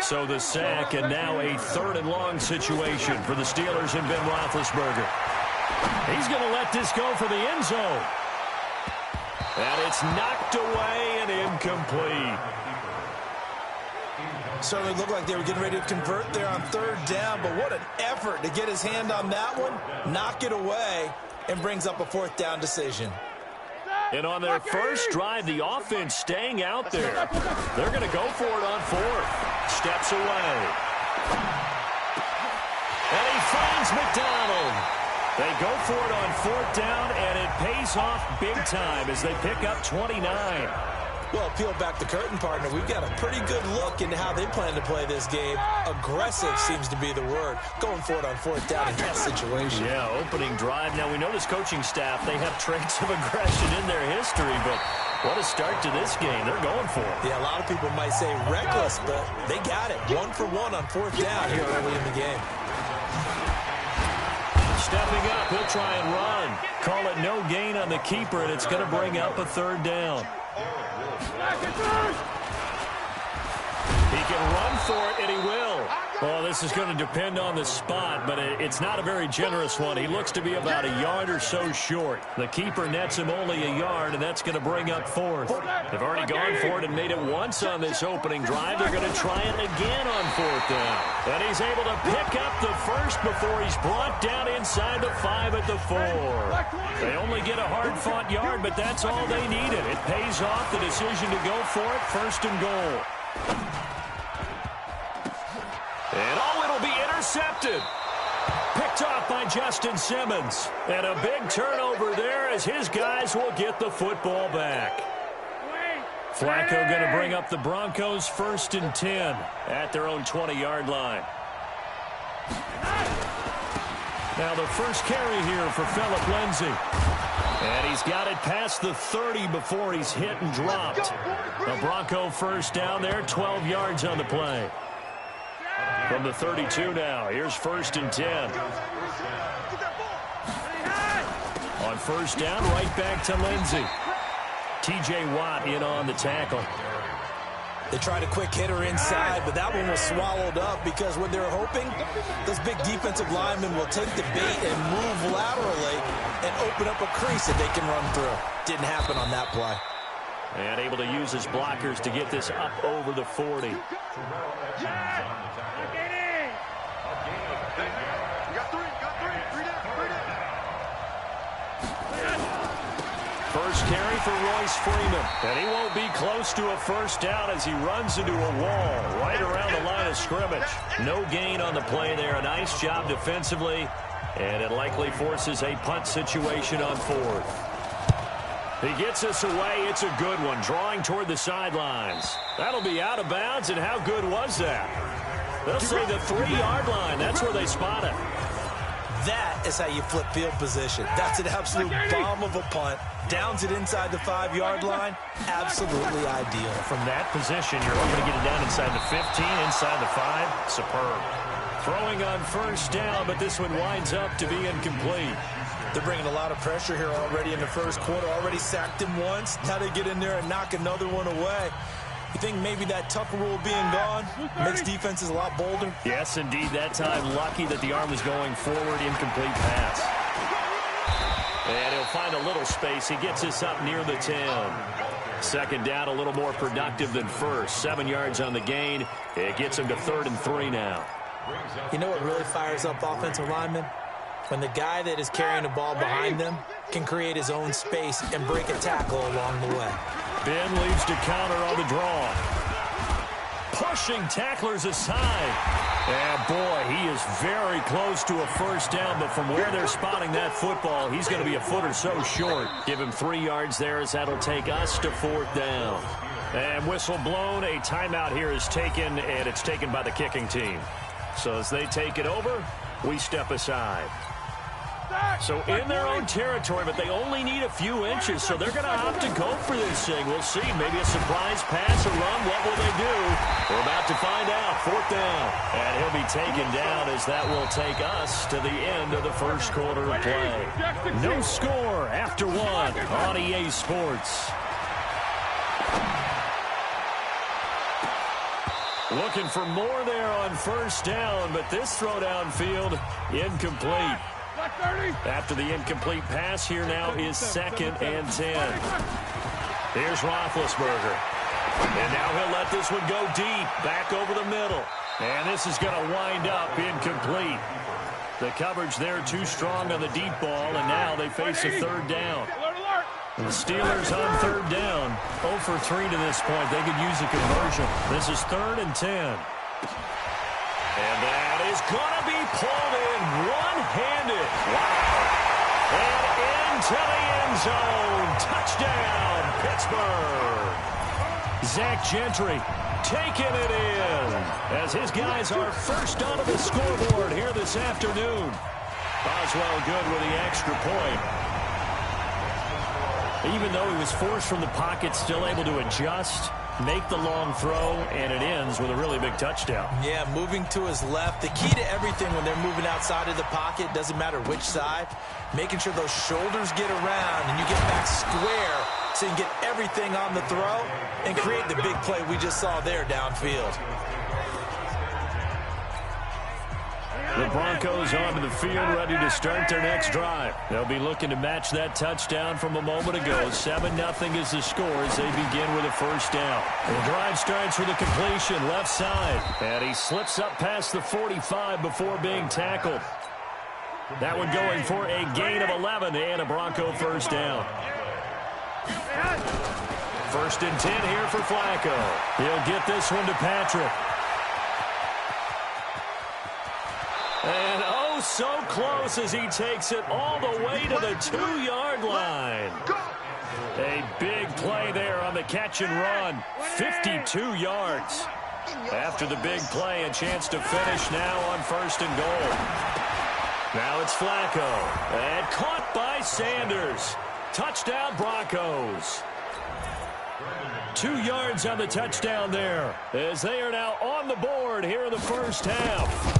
So the sack, and now a 3rd and long situation for the Steelers and Ben Roethlisberger. He's going to let this go for the end zone. And it's knocked away and incomplete. Certainly looked like they were getting ready to convert there on 3rd down, but what an effort to get his hand on that one, knock it away, and brings up a 4th down decision. And on their first drive, the offense staying out there. They're going to go for it on 4th. Steps away. And he finds McDonald. They go for it on 4th down, and it pays off big time as they pick up 29. Well, peel back the curtain, partner. We've got a pretty good look into how they plan to play this game. Aggressive seems to be the word. Going for it on 4th down in that situation. Yeah, opening drive. Now, we know this coaching staff, they have traits of aggression in their history, but what a start to this game. They're going for it. Yeah, a lot of people might say reckless, but they got it. 1 for 1 on 4th down here early in the game. Stepping up, he'll try and run. Call it no gain on the keeper, and it's going to bring up a 3rd down. He can run for it, and he will. Well, this is going to depend on the spot, but it's not a very generous one. He looks to be about a yard or so short. The keeper nets him only a yard, and that's going to bring up 4th. They've already gone for it and made it once on this opening drive. They're going to try it again on 4th down. And he's able to pick up the first before he's brought down inside the 5 at the 4. They only get a hard-fought yard, but that's all they needed. It pays off the decision to go for it, 1st and goal. And it'll be intercepted. Picked off by Justin Simmons. And a big turnover there as his guys will get the football back. Flacco going to bring up the Broncos 1st and 10 at their own 20-yard line. Now the first carry here for Phillip Lindsay. And he's got it past the 30 before he's hit and dropped. The Bronco 1st down there, 12 yards on the play. From the 32 now, here's 1st and 10. On 1st down, right back to Lindsay. T.J. Watt in on the tackle. They tried a quick hitter inside, but that one was swallowed up because when they're hoping, those big defensive linemen will take the bait and move laterally and open up a crease that they can run through. Didn't happen on that play. And able to use his blockers to get this up over the 40. First carry for Royce Freeman. And he won't be close to a 1st down as he runs into a wall right around the line of scrimmage. No gain on the play there. A nice job defensively. And it likely forces a punt situation on 4th. He gets us away. It's a good one. Drawing toward the sidelines. That'll be out of bounds. And how good was that? They'll say the 3-yard line. That's where they spot it. That is how you flip field position. That's an absolute bomb of a punt. Downs it inside the 5-yard line. Absolutely ideal. From that position, you're hoping to get it down inside the 15, inside the 5. Superb. Throwing on first down, but this one winds up to be incomplete. They're bringing a lot of pressure here already in the first quarter. Already sacked him once. Now they get in there and knock another one away. You think maybe that Tucker rule being gone makes defenses a lot bolder? Yes, indeed. That time, lucky that the arm was going forward. Incomplete pass. And he'll find a little space. He gets us up near the 10. Second down, a little more productive than first. 7 yards on the gain. It gets him to 3rd and 3 now. You know what really fires up offensive linemen? When the guy that is carrying the ball behind them can create his own space and break a tackle along the way. Ben leaves to counter on the draw. Pushing tacklers aside. And boy, he is very close to a first down, but from where they're spotting that football, he's going to be a foot or so short. Give him 3 yards there as that'll take us to 4th down. And whistle blown, a timeout here is taken, and it's taken by the kicking team. So as they take it over, we step aside. So in their own territory, but they only need a few inches, so they're going to opt to go for this thing. We'll see. Maybe a surprise pass or run. What will they do? We're about to find out. 4th down. And he'll be taken down as that will take us to the end of the first quarter of play. No score after 1 on EA Sports. Looking for more there on first down, but this throw downfield incomplete. After the incomplete pass, here now is 2nd and 10. Here's Roethlisberger. And now he'll let this one go deep, back over the middle. And this is going to wind up incomplete. The coverage there too strong on the deep ball, and now they face a 3rd down. And the Steelers on 3rd down, 0 for 3 to this point. They could use a conversion. This is 3rd and 10. And that is going to be pulled in one-handed. Wow. And into the end zone. Touchdown, Pittsburgh. Zach Gentry taking it in as his guys are first onto the scoreboard here this afternoon. Boswell good with the extra point. Even though he was forced from the pocket, still able to adjust, make the long throw, and it ends with a really big touchdown. Yeah, moving to his left. The key to everything when they're moving outside of the pocket, doesn't matter which side, making sure those shoulders get around and you get back square so you can get everything on the throw and create the big play we just saw there downfield. The Broncos onto the field, ready to start their next drive. They'll be looking to match that touchdown from a moment ago. 7-0 is the score as they begin with a first down. The drive starts with a completion left side. And he slips up past the 45 before being tackled. That one going for a gain of 11 and a Bronco first down. 1st and 10 here for Flacco. He'll get this one to Patrick. And oh, so close as he takes it all the way to the 2-yard line. A big play there on the catch and run. 52 yards. After the big play, a chance to finish now on 1st and goal. Now it's Flacco. And caught by Sanders. Touchdown, Broncos. 2 yards on the touchdown there, as they are now on the board here in the first half.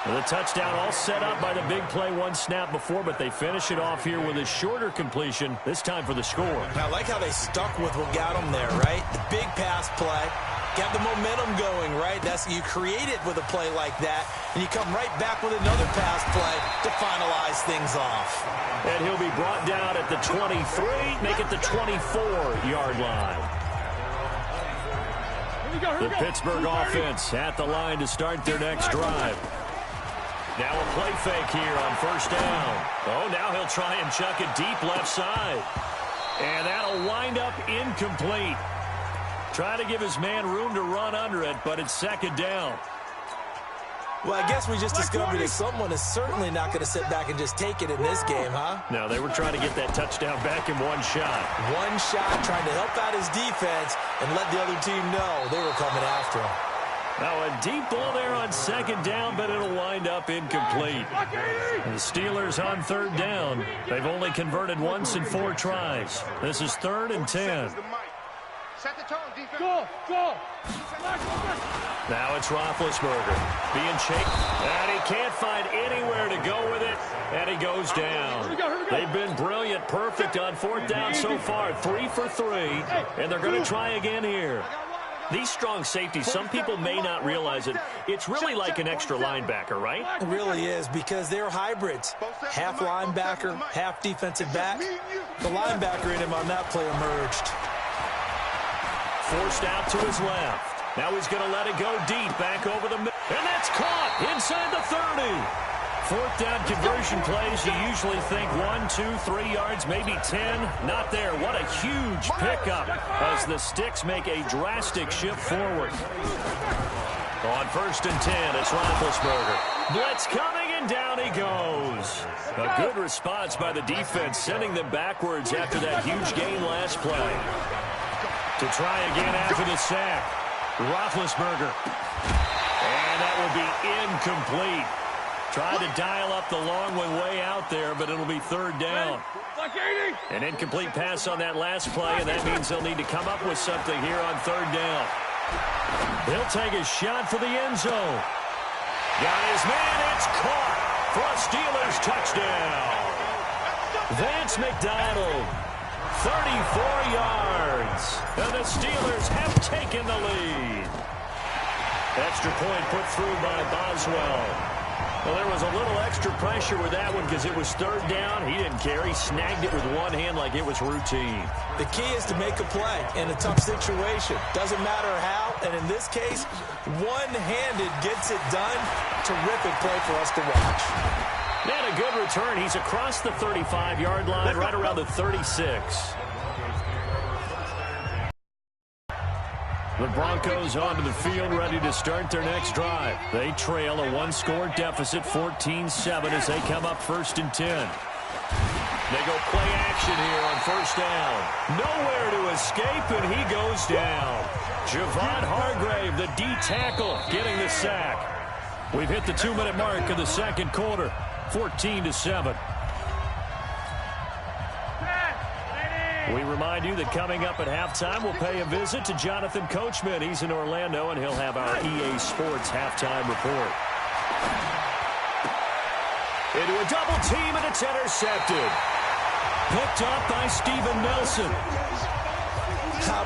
The touchdown all set up by the big play, one snap before, but they finish it off here with a shorter completion, this time for the score. I like how they stuck with what got them there, right? The big pass play, got the momentum going, right? You create it with a play like that, and you come right back with another pass play to finalize things off. And he'll be brought down at the 23, make it the 24-yard line. The Pittsburgh offense at the line to start their next drive. Now a play fake here on first down. Oh, now he'll try and chuck it deep left side. And that'll wind up incomplete. Try to give his man room to run under it, but it's 2nd down. Well, I guess we just discovered that someone is certainly not going to sit back and just take it in this game, huh? No, they were trying to get that touchdown back in one shot. One shot, trying to help out his defense and let the other team know they were coming after him. Now a deep ball there on second down, but it'll wind up incomplete. The Steelers on third down. They've only converted once in 4 tries. This is 3rd and 10. Set the tone, defense. Go. Now it's Roethlisberger being chased, and he can't find anywhere to go with it, and he goes down. They've been brilliant, perfect on 4th down so far, 3 for 3, and they're going to try again here. These strong safeties, some people may not realize it. It's really like an extra linebacker, right? It really is, because they're hybrids. Half linebacker, half defensive back. The linebacker in him on that play emerged. Forced out to his left. Now he's going to let it go deep, back over the middle. And that's caught inside the 30. 4th down conversion plays, you usually think 1, 2, 3 yards, maybe 10. Not there. What a huge pickup as the Sticks make a drastic shift forward. On 1st and 10, it's Roethlisberger. Blitz coming, and down he goes. A good response by the defense, sending them backwards after that huge gain last play. To try again after the sack. Roethlisberger. And that will be incomplete. Tried to dial up the long one way out there, but it'll be 3rd down. An incomplete pass on that last play, and that means they'll need to come up with something here on 3rd down. He'll take a shot for the end zone. Got his man. It's caught for a Steelers touchdown. Vance McDonald. 34 yards. And the Steelers have taken the lead. Extra point put through by Boswell. Well, there was a little extra pressure with that one because it was 3rd down. He didn't care. He snagged it with one hand like it was routine. The key is to make a play in a tough situation. Doesn't matter how, and in this case, one-handed gets it done. Terrific play for us to watch. And a good return. He's across the 35-yard line, right around the 36. The Broncos onto the field, ready to start their next drive. They trail a 1-score deficit, 14-7, as they come up 1st and 10. They go play action here on 1st down. Nowhere to escape, and he goes down. Javon Hargrave, the D tackle, getting the sack. We've hit the 2-minute mark of the 2nd quarter, 14-7. We remind you that coming up at halftime, we'll pay a visit to Jonathan Coachman. He's in Orlando, and he'll have our EA Sports halftime report. Into a double team, and it's intercepted. Picked up by Steven Nelson.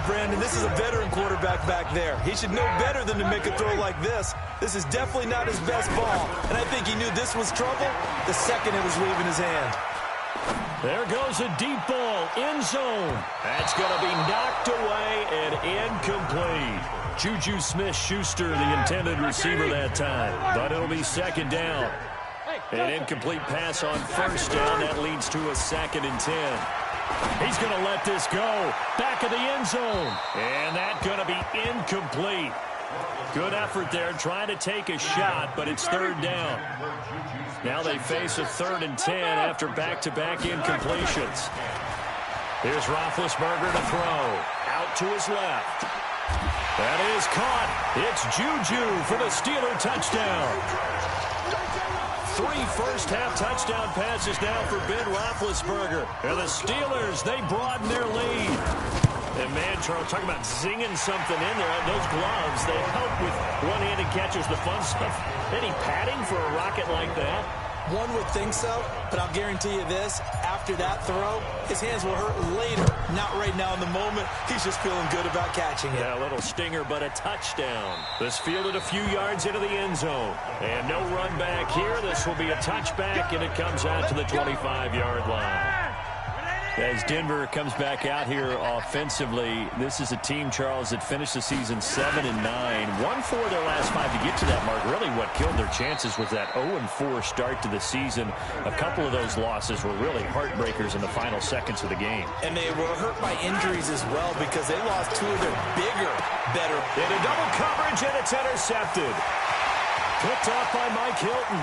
Brandon, this is a veteran quarterback back there. He should know better than to make a throw like this. This is definitely not his best ball, and I think he knew this was trouble the second it was leaving his hand. There goes a deep ball, end zone. That's going to be knocked away and incomplete. Juju Smith-Schuster, the intended receiver that time. But it'll be 2nd down. An incomplete pass on 1st down. That leads to a 2nd and 10. He's going to let this go. Back of the end zone. And that's going to be incomplete. Good effort there, trying to take a shot, but it's 3rd down. Now they face a 3rd and 10 after back-to-back incompletions. Here's Roethlisberger to throw. Out to his left. That is caught. It's Juju for the Steeler touchdown. 3 first-half touchdown passes now for Ben Roethlisberger. And the Steelers, they broaden their lead. And, man, Charles, talking about zinging something in there. Those gloves, they help with one-handed catches, the fun stuff. Any padding for a rocket like that? One would think so, but I'll guarantee you this. After that throw, his hands will hurt later. Not right now in the moment. He's just feeling good about catching it. Yeah, a little stinger, but a touchdown. This fielded a few yards into the end zone. And no run back here. This will be a touchback, and it comes out to the 25-yard line. As Denver comes back out here offensively, this is a team, Charles, that finished the season 7-9. 1-4 their last 5 to get to that mark. Really what killed their chances was that 0-4 start to the season. A couple of those losses were really heartbreakers in the final seconds of the game. And they were hurt by injuries as well because they lost 2 of their bigger, better. Into double coverage, and it's intercepted. Picked off by Mike Hilton.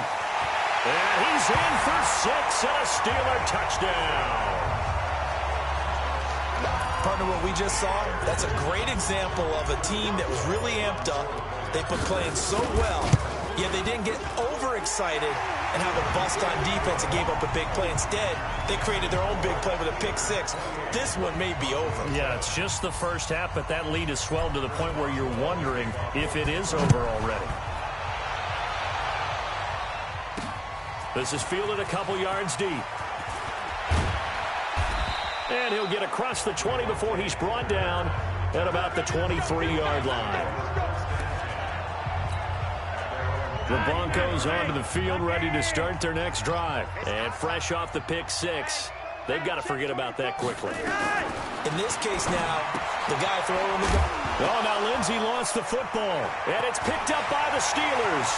And he's in for 6 and a Steeler touchdown. Partner, what we just saw, that's a great example of a team that was really amped up. They've been playing so well, yet they didn't get overexcited and have a bust on defense and gave up a big play. Instead, they created their own big play with a pick six. This one may be over. Yeah, it's just the first half, but that lead has swelled to the point where you're wondering if it is over already. This is fielded a couple yards deep. And he'll get across the 20 before he's brought down at about the 23-yard line. The Broncos onto the field, ready to start their next drive. And fresh off the pick six, they've got to forget about that quickly. In this case now, the guy throwing the ball. Oh, now Lindsey lost the football. And it's picked up by the Steelers.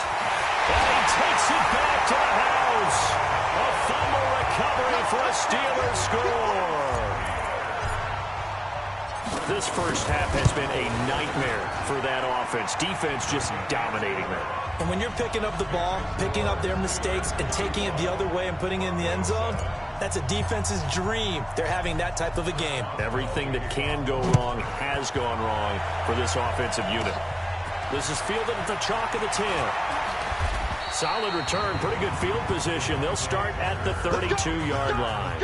And he takes it back to the house. A fumble recovery for a Steelers score. This first half has been a nightmare for that offense. Defense just dominating them. And when you're picking up the ball, picking up their mistakes, and taking it the other way and putting it in the end zone, that's a defense's dream. They're having that type of a game. Everything that can go wrong has gone wrong for this offensive unit. This is fielded at the chalk of the 10. Solid return, pretty good field position. They'll start at the 32-yard line.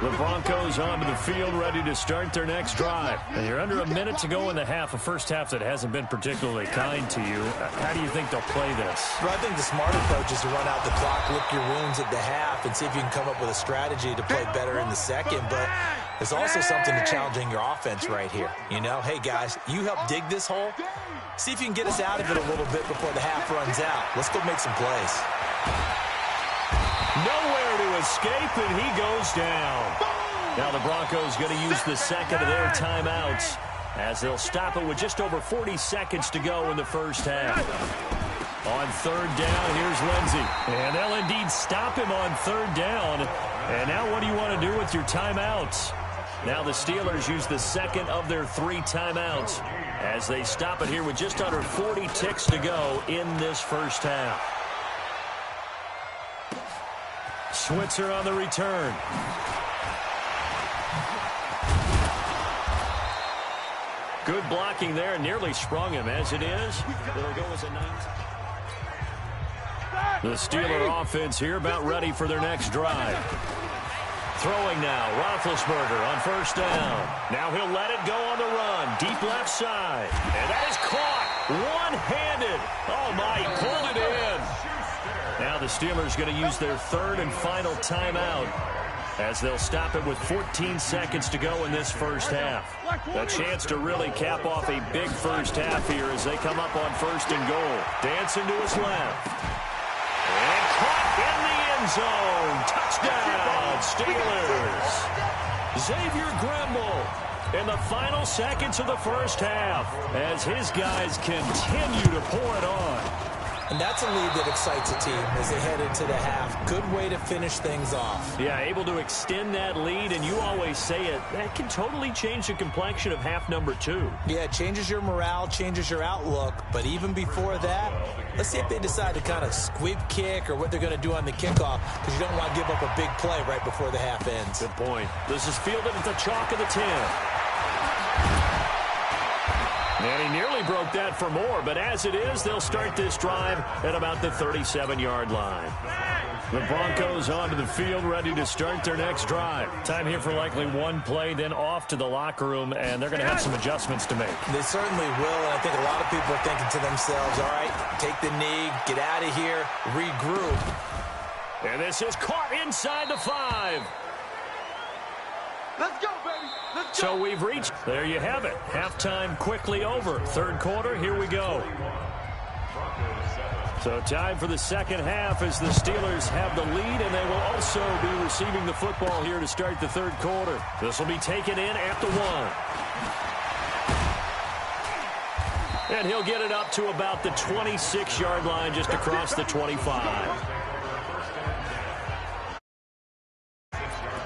The Broncos onto the field, ready to start their next drive. And you're under a minute to go in the half, a first half that hasn't been particularly kind to you. How do you think they'll play this? Well, I think the smart approach is to run out the clock, lick your wounds at the half, and see if you can come up with a strategy to play better in the second. But there's also something to challenging your offense right here. You know, hey, guys, you help dig this hole. See if you can get us out of it a little bit before the half runs out. Let's go make some plays. Nowhere to escape, and he goes down. Now the Broncos going to use the second of their timeouts as they'll stop it with just over 40 seconds to go in the first half. On third down, here's Lindsey. And they'll indeed stop him on third down. And now what do you want to do with your timeouts? Now the Steelers use the second of their 3 timeouts as they stop it here with just under 40 ticks to go in this first half. Switzer on the return. Good blocking there. Nearly sprung him. As it is, it'll go as a 19. The Steeler offense here about ready for their next drive. Throwing now. Roethlisberger on first down. Now he'll let it go on the run. Deep left side. And that is caught. One-handed. Oh, my. He pulled it in. Now the Steelers going to use their third and final timeout as they'll stop it with 14 seconds to go in this first half. A chance to really cap off a big first half here as they come up on first and goal. Dancing to his left. And caught in the end zone. Touchdown, Steelers. Xavier Grimble in the final seconds of the first half as his guys continue to pour it on. And that's a lead that excites a team as they head into the half. Good way to finish things off. Yeah, able to extend that lead, and you always say it, that can totally change the complexion of half number 2. Yeah, it changes your morale, changes your outlook. But even before that, let's see if they decide to kind of squib kick or what they're going to do on the kickoff, because you don't want to give up a big play right before the half ends. Good point. This is fielded at the chalk of the 10. And he nearly broke that for more, but as it is, they'll start this drive at about the 37-yard line. The Broncos onto the field, ready to start their next drive. Time here for likely one play, then off to the locker room, and they're going to have some adjustments to make. They certainly will, and I think a lot of people are thinking to themselves, all right, take the knee, get out of here, regroup. And this is caught inside the 5. Let's go, baby. Let's go. So we've reached, there you have it. Halftime quickly over. Third quarter, here we go. So time for the second half as the Steelers have the lead, and they will also be receiving the football here to start the third quarter. This will be taken in at the 1. And he'll get it up to about the 26-yard line, just across the 25.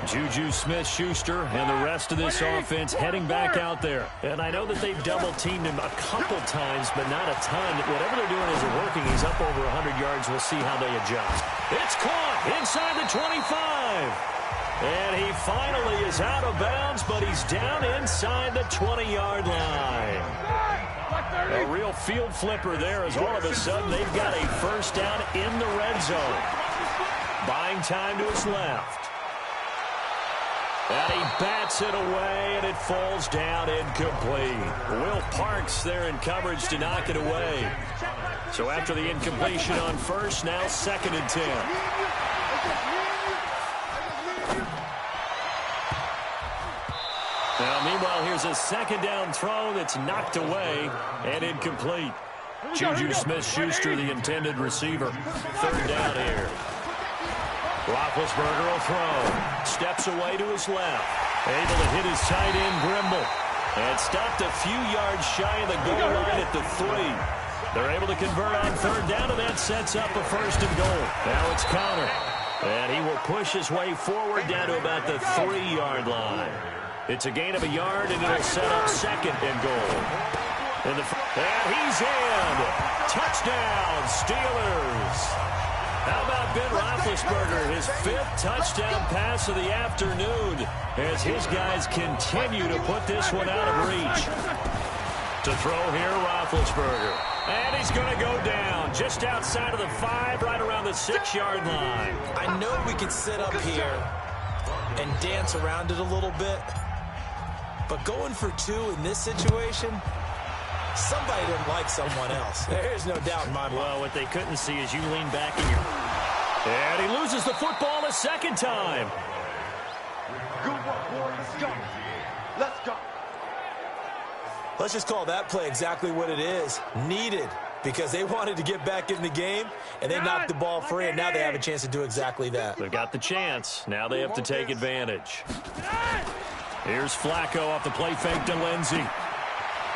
Juju Smith-Schuster and the rest of this offense heading back out there. And I know that they've double-teamed him a couple times, but not a ton. Whatever they're doing isn't working. He's up over 100 yards. We'll see how they adjust. It's caught inside the 25. And he finally is out of bounds, but he's down inside the 20-yard line. A real field flipper there as all of a sudden they've got a first down in the red zone. Buying time to his left. And he bats it away, and it falls down incomplete. Will Parks there in coverage to knock it away. So after the incompletion on first, now 2nd and 10. Now, meanwhile, here's a 2nd down throw that's knocked away and incomplete. Juju Smith-Schuster, the intended receiver. 3rd down here. Roethlisberger will throw. Steps away to his left. Able to hit his tight end, Grimble. And stopped a few yards shy of the goal line at the 3. They're able to convert on 3rd down, and that sets up a 1st and goal. Now it's Connor. And he will push his way forward down to about the 3-yard line. It's a gain of a yard, and it'll set up 2nd and goal. And he's in. Touchdown, Steelers. How about Ben Roethlisberger, his 5th touchdown pass of the afternoon, as his guys continue to put this one out of reach. To throw here, Roethlisberger. And he's going to go down just outside of the 5, right around the 6-yard line. I know we could sit up here and dance around it a little bit, but going for 2 in this situation, somebody didn't like someone else. There's no doubt in my mind. Well, what they couldn't see is you lean back in your... And he loses the football a 2nd time. Good work, boy. Let's go. Let's go. Let's just call that play exactly what it is. Needed, because they wanted to get back in the game, and they knocked the ball free, and now they have a chance to do exactly that. They've got the chance. Now they have to take advantage. Here's Flacco off the play fake to Lindsey.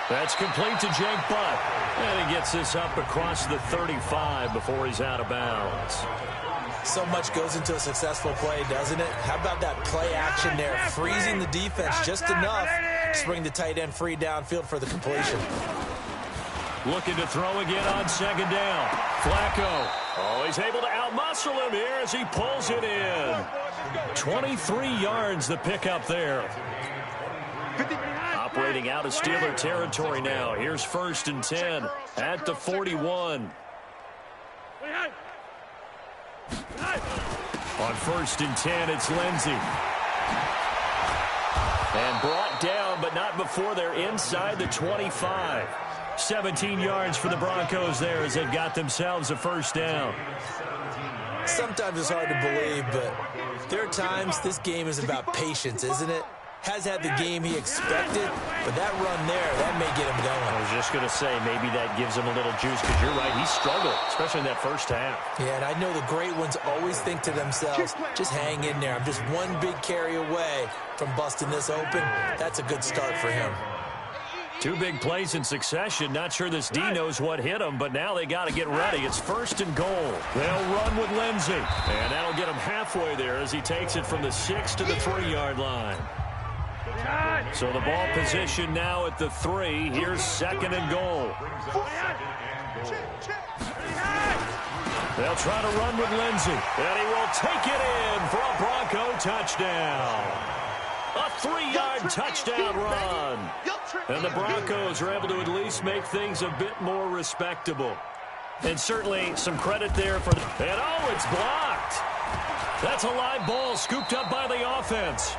That's complete to Jake Butt. And he gets this up across the 35 before he's out of bounds. So much goes into a successful play, doesn't it? How about that play action there, freezing the defense just enough to bring the tight end free downfield for the completion. Looking to throw again on 2nd down. Flacco. Oh, he's able to outmuscle him here as he pulls it in. 23 yards the pickup there. Operating out of Steeler territory now. Here's 1st and 10 at the 41. On 1st and 10, it's Lindsey. And brought down, but not before they're inside the 25. 17 yards for the Broncos there as they've got themselves a 1st down. Sometimes it's hard to believe, but there are times this game is about patience, isn't it? Has had the game he expected, but that run there, that may get him going. I was just going to say, maybe that gives him a little juice, because you're right, he struggled, especially in that 1st half. Yeah, and I know the great ones always think to themselves, just hang in there. I'm just one big carry away from busting this open. That's a good start for him. 2 big plays in succession. Not sure this D knows what hit him, but now they got to get ready. It's 1st and goal. They'll run with Lindsey, and that'll get him halfway there as he takes it from the 6 to the 3-yard line. So the ball position now at the 3. Here's 2nd and goal. They'll try to run with Lindsey, and he will take it in for a Bronco touchdown. A 3-yard touchdown run. And the Broncos are able to at least make things a bit more respectable. And certainly some credit there for... And oh, it's blocked. That's a live ball scooped up by the offense.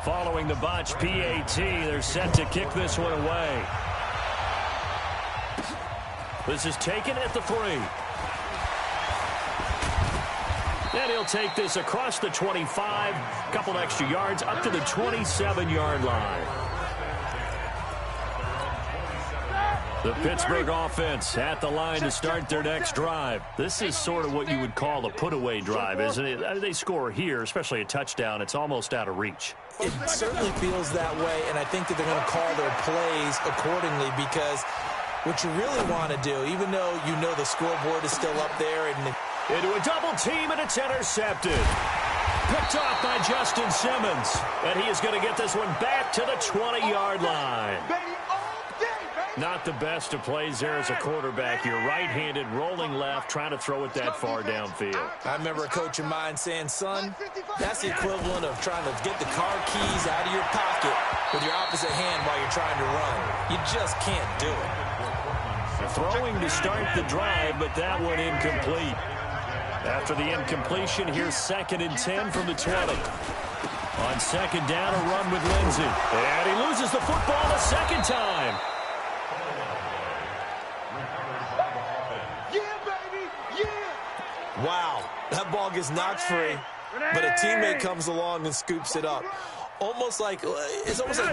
Following the botch PAT, they're set to kick this one away. This is taken at the 3. And he'll take this across the 25, a couple extra yards, up to the 27-yard line. The Pittsburgh offense at the line to start their next drive. This is sort of what you would call a put-away drive, isn't it? They score here, especially a touchdown. It's almost out of reach. It certainly feels that way, and I think that they're going to call their plays accordingly, because what you really want to do, even though you know the scoreboard is still up there, and into a double team, and it's intercepted. Picked off by Justin Simmons, and he is going to get this one back to the 20-yard line. Not the best of plays there as a quarterback. You're right-handed, rolling left, trying to throw it that far downfield. I remember a coach of mine saying, son, that's the equivalent of trying to get the car keys out of your pocket with your opposite hand while you're trying to run. You just can't do it. Throwing to start the drive, but that one incomplete. After the incompletion, here's 2nd and 10 from the 20. On 2nd down, a run with Lindsey. And he loses the football a second time. Wow, that ball gets knocked free, but a teammate comes along and scoops it up. It's almost like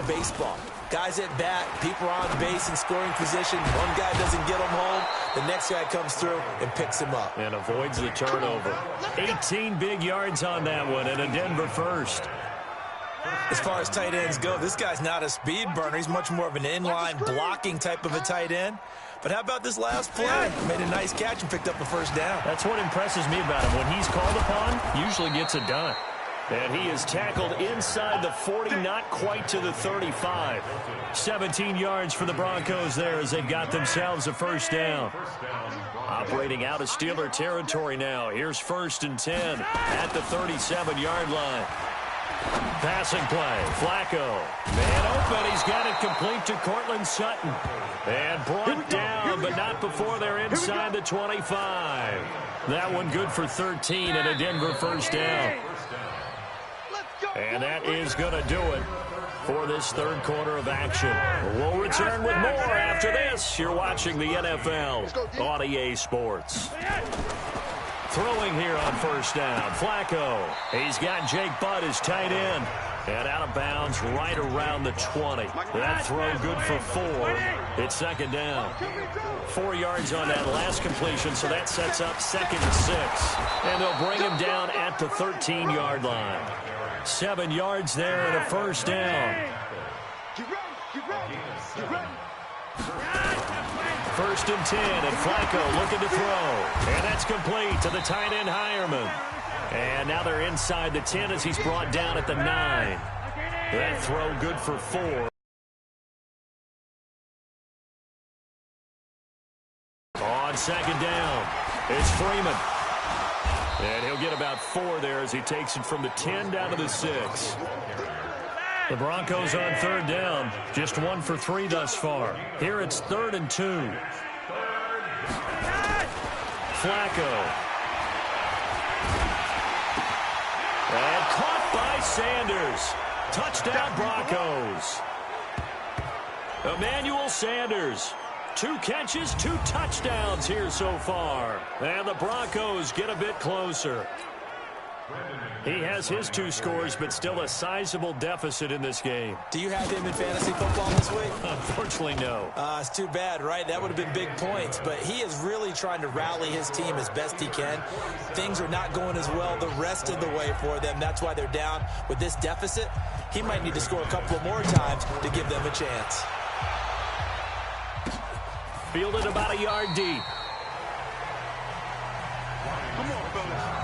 baseball. Guys at bat, people are on base in scoring position. One guy doesn't get him home. The next guy comes through and picks him up. And avoids the turnover. 18 big yards on that one and a Denver first. As far as tight ends go, this guy's not a speed burner. He's much more of an inline blocking type of a tight end. But how about this last play? Made a nice catch and picked up a first down. That's what impresses me about him. When he's called upon, usually gets it done. And he is tackled inside the 40, not quite to the 35. 17 yards for the Broncos there as they've got themselves a first down. Operating out of Steeler territory now. Here's 1st and 10 at the 37-yard line. Passing play, Flacco. Man open, he's got it complete to Cortland Sutton. And brought down, but not before they're inside the 25. That one good for 13 and a Denver first down. And that is going to do it for this third quarter of action. We'll return with more after this. You're watching the NFL on EA Sports. Throwing here on first down, Flacco. He's got Jake Butt as tight end. And out of bounds right around the 20. That throw good for 4. It's 2nd down. 4 yards on that last completion, so that sets up 2nd and 6. And they'll bring him down at the 13-yard line. 7 yards there and a first down. 1st and 10, and Flacco looking to throw. And that's complete to the tight end, Hireman. And now they're inside the 10 as he's brought down at the 9. That throw good for 4. On 2nd down, it's Freeman. And he'll get about 4 there as he takes it from the 10 down to the 6. The Broncos on 3rd down. Just 1 for 3 thus far. Here it's 3rd and 2. Flacco. And caught by Sanders. Touchdown Broncos. Emmanuel Sanders. 2 catches, 2 touchdowns here so far. And the Broncos get a bit closer. He has his 2 scores, but still a sizable deficit in this game. Do you have him in fantasy football this week? Unfortunately, no. It's too bad, right? That would have been big points, but he is really trying to rally his team as best he can. Things are not going as well the rest of the way for them. That's why they're down with this deficit. He might need to score a couple more times to give them a chance. Fielded about a yard deep.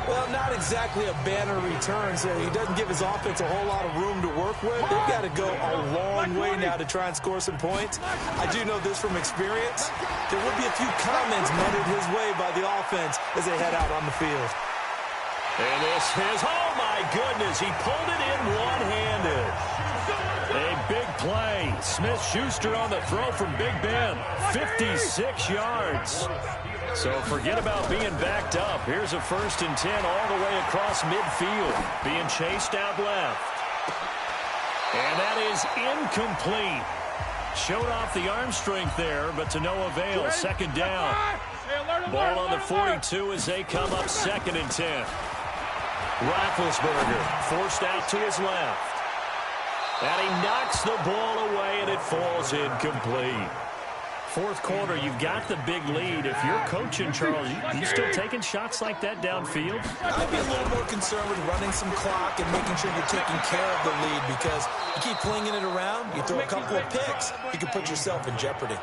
Well, not exactly a banner return, so he doesn't give his offense a whole lot of room to work with. They've got to go a long way now to try and score some points. I do know this from experience. There will be a few comments muttered his way by the offense as they head out on the field. And this is, oh my goodness, he pulled it in one-handed. A big play. Smith-Schuster on the throw from Big Ben. 56 yards. So forget about being backed up. Here's a 1st and 10 all the way across midfield. Being chased out left. And that is incomplete. Showed off the arm strength there, but to no avail. 2nd down. Ball on the 42 as they come up 2nd and 10. Roethlisberger forced out to his left. And he knocks the ball away, and it falls incomplete. 4th quarter, you've got the big lead. If you're coaching, Charles, you still taking shots like that downfield? I'd be a little more concerned with running some clock and making sure you're taking care of the lead, because you keep flinging it around, you throw a couple of picks, you can put yourself in jeopardy.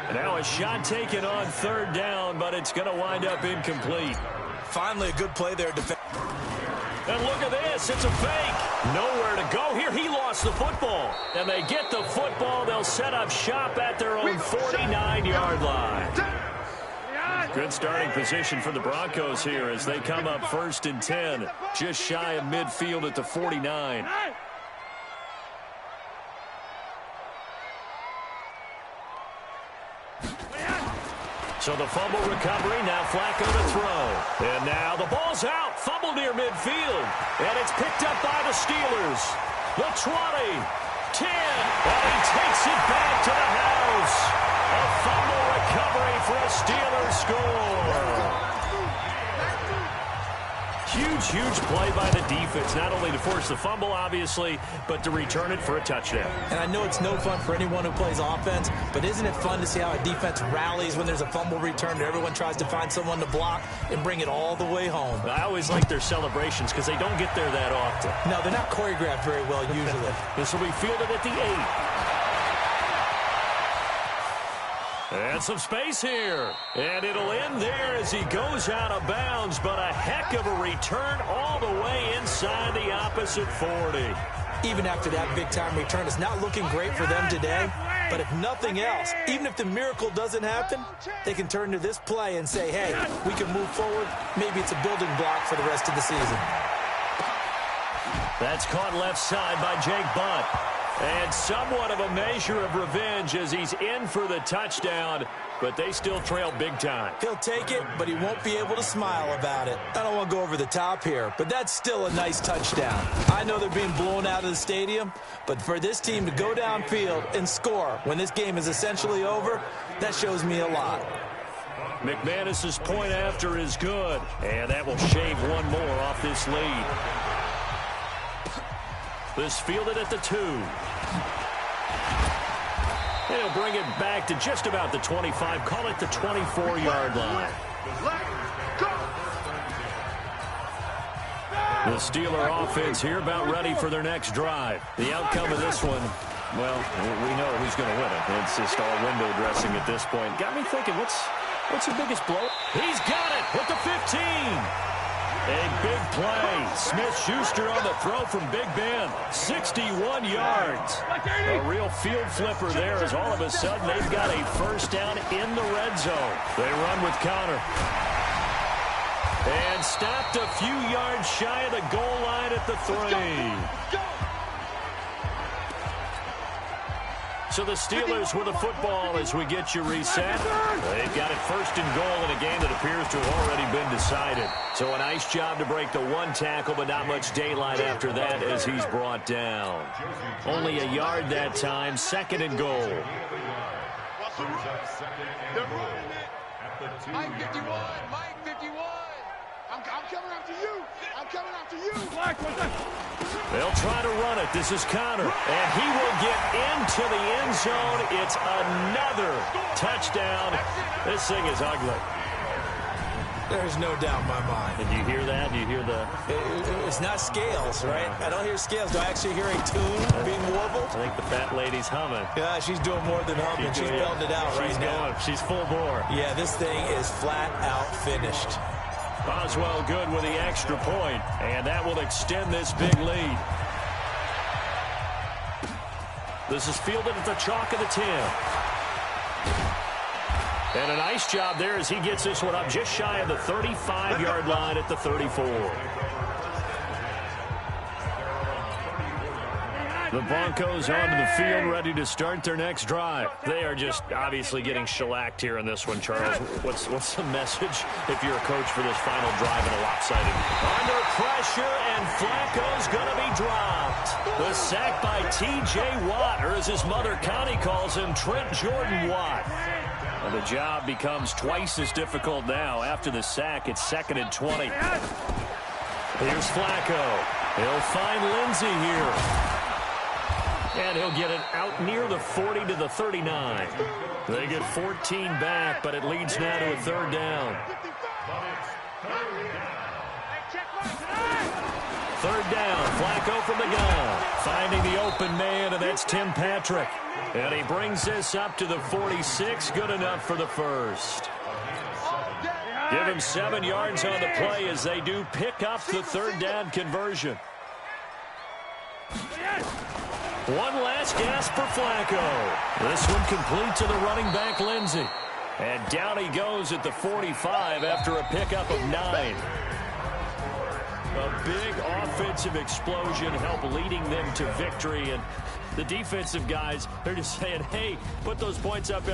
And now a shot taken on 3rd down, but it's going to wind up incomplete. Finally, a good play there. And look at this. It's a fake. Nowhere to go here. He lost the football. And they get the football. They'll set up shop at their own 49-yard line. Good starting position for the Broncos here as they come up 1st and 10. Just shy of midfield at the 49. So the fumble recovery, now Flacco to throw. And now the ball's out. Fumble near midfield. And it's picked up by the Steelers. The 20, 10, and he takes it back to the house. A fumble recovery for a Steelers score. Huge play by the defense, not only to force the fumble, obviously, but to return it for a touchdown. And I know it's no fun for anyone who plays offense, but isn't it fun to see how a defense rallies when there's a fumble return and everyone tries to find someone to block and bring it all the way home? I always like their celebrations because they don't get there that often. No, they're not choreographed very well usually. This will be fielded at the 8. And some space here. And it'll end there as he goes out of bounds, but a heck of a return all the way inside the opposite 40. Even after that big-time return, it's not looking great for them today. But if nothing else, even if the miracle doesn't happen, they can turn to this play and say, hey, we can move forward. Maybe it's a building block for the rest of the season. That's caught left side by Jake Butt. And somewhat of a measure of revenge as he's in for the touchdown, but they still trail big time. He'll take it, but he won't be able to smile about it. I don't want to go over the top here, but that's still a nice touchdown. I know they're being blown out of the stadium, but for this team to go downfield and score when this game is essentially over, that shows me a lot. McManus's point after is good, and that will shave one more off this lead. This fielded at the 2. He'll bring it back to just about the 25. Call it the 24-yard line. The Steeler offense here about ready for their next drive. The outcome of this one, well, we know who's going to win it. It's just all window dressing at this point. Got me thinking, what's the biggest blow? He's got it with the 15. A big play. Smith-Schuster on the throw from Big Ben. 61 yards. A real field flipper there as all of a sudden they've got a first down in the red zone. They run with Connor. And stopped a few yards shy of the goal line at the 3. So the Steelers with the football as we get you reset. They've got it 1st and goal in a game that appears to have already been decided. So a nice job to break the 1 tackle, but not much daylight after that as he's brought down. Only a yard that time, 2nd and goal. They're running it. Mike 51, Mike 51. I'm coming after you. I'm coming after you. They'll try to run it. This is Connor. And he will get into the end zone. It's another touchdown. This thing is ugly. There's no doubt in my mind. And you hear that? You hear the... It's not scales, right? I don't hear scales. Do I actually hear a tune being warbled? I think the fat lady's humming. Yeah, she's doing more than humming. She's belting it out right now. She's full bore. Yeah, this thing is flat out finished. Boswell good with the extra point, and that will extend this big lead. This is fielded at the chalk of the 10. And a nice job there as he gets this one up just shy of the 35-yard line at the 34. The Broncos onto the field, ready to start their next drive. They are just obviously getting shellacked here in this one, Charles. What's the message if you're a coach for this final drive in a lopsided? Under pressure, and Flacco's going to be dropped. The sack by T.J. Watt, or as his mother Connie calls him, Trent Jordan Watt. And the job becomes twice as difficult now. After the sack, it's 2nd and 20. Here's Flacco. He'll find Lindsey here. And he'll get it out near the 40 to the 39. They get 14 back, but it leads now to a 3rd down. 3rd down, Flacco from the gun. Finding the open man, and that's Tim Patrick. And he brings this up to the 46, good enough for the 1st. Give him 7 yards on the play as they do pick up the third down conversion. One last gasp for Flacco. This one complete to the running back, Lindsey. And down he goes at the 45 after a pickup of 9. A big offensive explosion helped leading them to victory. And the defensive guys, they're just saying, hey, put those points up.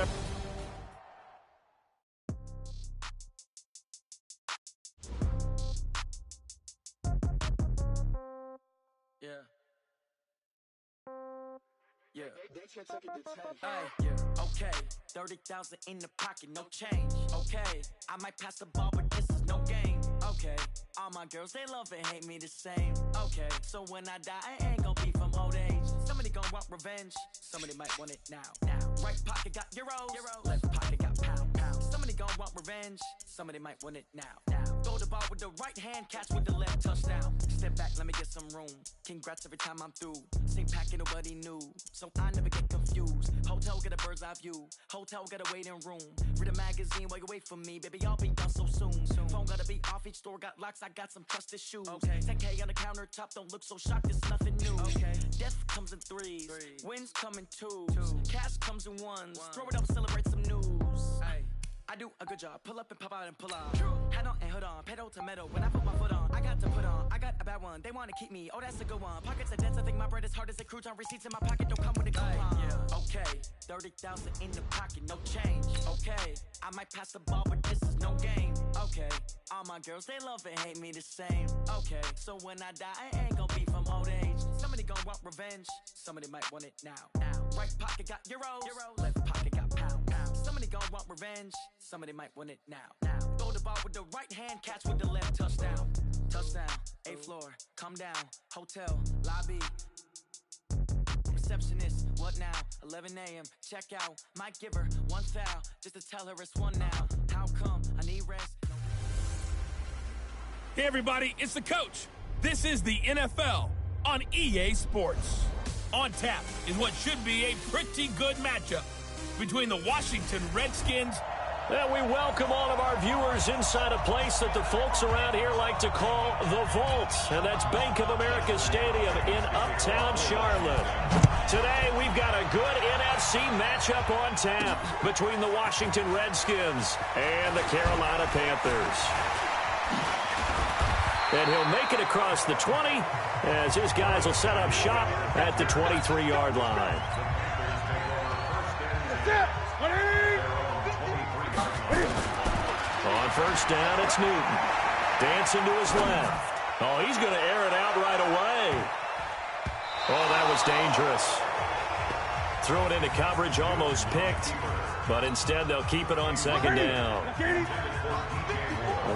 Okay, 30,000 in the pocket, no change. Okay, I might pass the ball, but this is no game. Okay, all my girls, they love and hate me the same. Okay, so when I die, I ain't gonna be from old age. Somebody gonna want revenge, somebody might want it now. Right pocket got euros, left pocket got pound. Somebody gonna want revenge, somebody might want it now. Throw the ball with the right hand, catch with the left, touchdown. Step back, let me get some room. Congrats every time I'm through. Same packet, nobody knew, so I never get confused. Hotel get a bird's eye view, hotel got a waiting room. Read a magazine while you wait for me, baby, I'll be done so soon. Phone gotta be off, each store got locks, I got some trusted shoes. 10K on the countertop, don't look so shocked, it's nothing new. Death comes in threes, wins come in twos, cash comes in ones. Throw it up, celebrate some news. I do a good job, pull up and pop out and pull out. Hat on and hood on, pedal to metal. When I put my foot on, I got to put on. I got a bad one, they wanna keep me. Oh, that's a good one. Pockets are dense, I think my bread is hard as a crouton. Receipts in my pocket don't come with a coupon. Okay, 30,000 in the pocket, no change. Okay, I might pass the ball, but this is no game. Okay, all my girls, they love and hate me the same. Okay, so when I die, I ain't gonna be from old age. Somebody gonna want revenge, somebody might want it now. Right pocket got euros, left pocket got pound. Somebody gonna want revenge, somebody might want it now. Throw the ball with the right hand, catch with the left, touchdown. Touchdown, 8th floor, come down, hotel, lobby. Receptionist, what now? 11 a.m., check out. Might give her one foul, just to tell her it's one now. How come? I need rest. Hey, everybody, it's the coach. This is the NFL on EA Sports. On tap is what should be a pretty good matchup between the Washington Redskins. And we welcome all of our viewers inside a place that the folks around here like to call the Vault. And that's Bank of America Stadium in Uptown Charlotte. Today, we've got a good NFC matchup on tap between the Washington Redskins and the Carolina Panthers. And he'll make it across the 20 as his guys will set up shop at the 23-yard line. On first down, it's Newton. Dancing to his left. Oh, he's going to air it out right away. Oh, that was dangerous. Throw it into coverage, almost picked. But instead, they'll keep it on second down.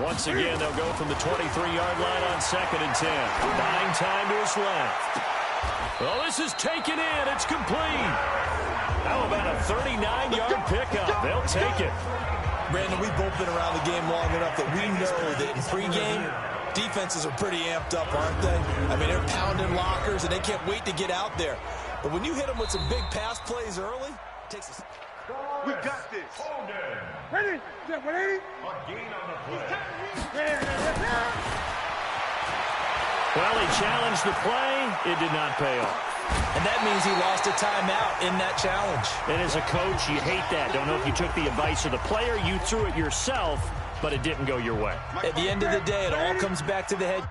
Once again, they'll go from the 23-yard line on 2nd and 10. Buying time to his left. Well, this is taken in. It's complete. How about a 39-yard pickup? They'll take it. Brandon, we've both been around the game long enough that we know that in pregame, defenses are pretty amped up, aren't they? I mean, they're pounding lockers, and they can't wait to get out there. But when you hit them with some big pass plays early, it takes a... We got this. Ready? Ready? Well, he challenged the play. It did not pay off. And that means he lost a timeout in that challenge. And as a coach, you hate that. Don't know if you took the advice of the player. You threw it yourself, but it didn't go your way. At the end of the day, it all comes back to the head.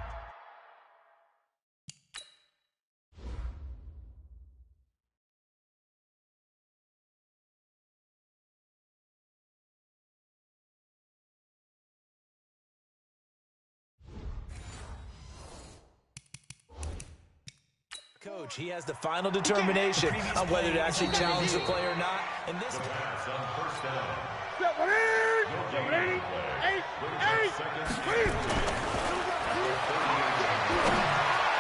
Coach, he has the final determination on whether to actually challenge the play or not. In this case,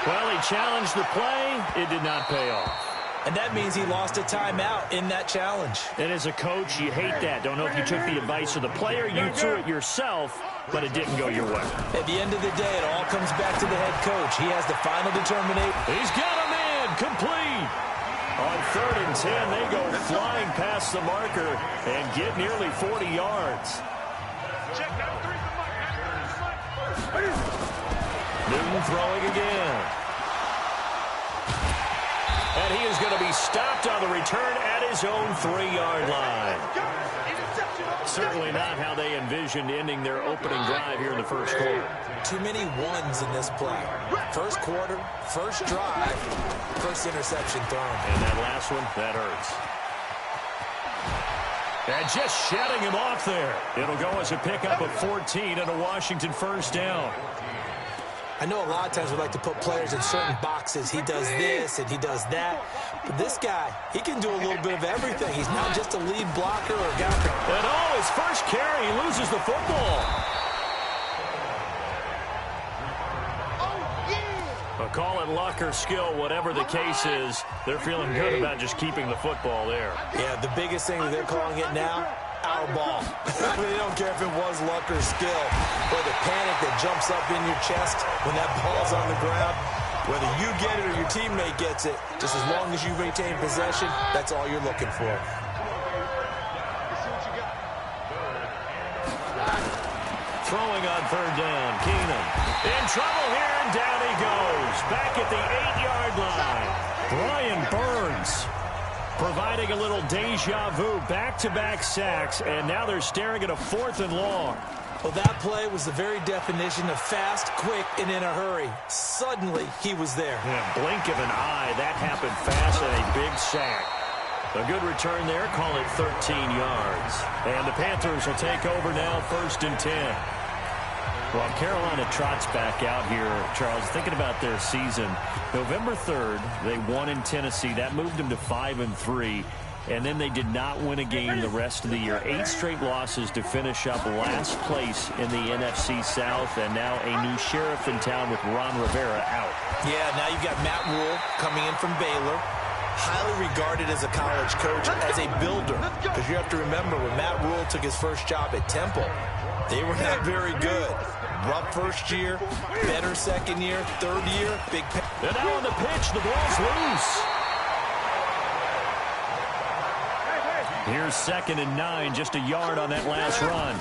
well, he challenged the play. It did not pay off. And that means he lost a timeout in that challenge. And as a coach, you hate that. Don't know if you took the advice of the player. You threw it yourself, but it didn't go your way. At the end of the day, it all comes back to the head coach. He has the final determination. He's got a man complete. On 3rd and 10, they go flying past the marker and get nearly 40 yards. Check that 3 for Mike. Newton throwing again. And he is going to be stopped on the return at his own 3-yard line. Certainly not how they envisioned ending their opening drive here in the first quarter. Too many ones in this play. First quarter, first drive, first interception thrown. And that last one, that hurts. And just shedding him off there. It'll go as a pickup of 14 and a Washington first down. I know a lot of times we like to put players in certain boxes. He does this and he does that. But this guy, he can do a little bit of everything. He's not just a lead blocker or a guy. And his first carry, he loses the football. But call it luck or skill, whatever the case is, they're feeling good about just keeping the football there. Yeah, the biggest thing that they're calling it now, our ball. They don't care if it was luck or skill or the panic that jumps up in your chest when that ball's on the ground. Whether you get it or your teammate gets it, just as long as you retain possession, that's all you're looking for. Throwing on third down, Keenum. In trouble here, and down he goes. Back at the 8-yard line. Brian Burns providing a little deja vu. Back-to-back sacks, and now they're staring at a 4th and long. Well, that play was the very definition of fast, quick, and in a hurry. Suddenly, he was there. Yeah, blink of an eye. That happened fast, and a big sack. A good return there. Call it 13 yards. And the Panthers will take over now, 1st and 10. Well, Carolina trots back out here, Charles, thinking about their season. November 3rd, they won in Tennessee. That moved them to 5-3. And then they did not win a game the rest of the year. 8 straight losses to finish up last place in the NFC South. And now a new sheriff in town with Ron Rivera out. Yeah, now you've got Matt Rule coming in from Baylor. Highly regarded as a college coach, as a builder. Because you have to remember, when Matt Rule took his first job at Temple, they were not very good. Rough first year, better second year, third year, big. And now on the pitch, the ball's loose. Here's 2nd and 9, just a yard on that last run.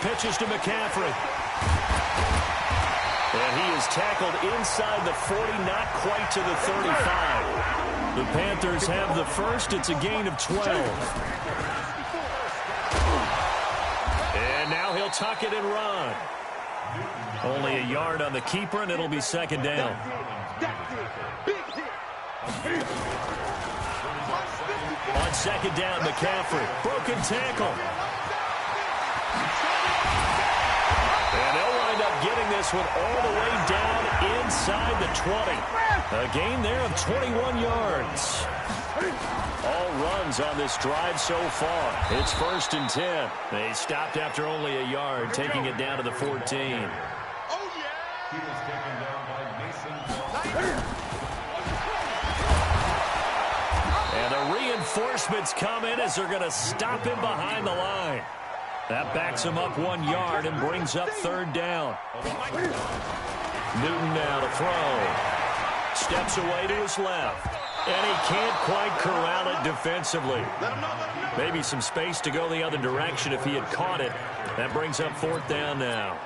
Pitches to McCaffrey. And he is tackled inside the 40, not quite to the 35. The Panthers have the first. It's a gain of 12. And now he'll tuck it and run. Only a yard on the keeper, and it'll be 2nd down. On 2nd down, McCaffrey. Broken tackle. And they'll wind up getting this one all the way down inside the 20. A gain there of 21 yards. All runs on this drive so far. It's 1st and 10. They stopped after only a yard, taking it down to the 14. Oh, yeah. He was taken down by Mason. And the reinforcements come in as they're going to stop him behind the line. That backs him up 1 yard and brings up 3rd down. Newton now to throw. Steps away to his left. And he can't quite corral it defensively. Maybe some space to go the other direction if he had caught it. That brings up 4th down now.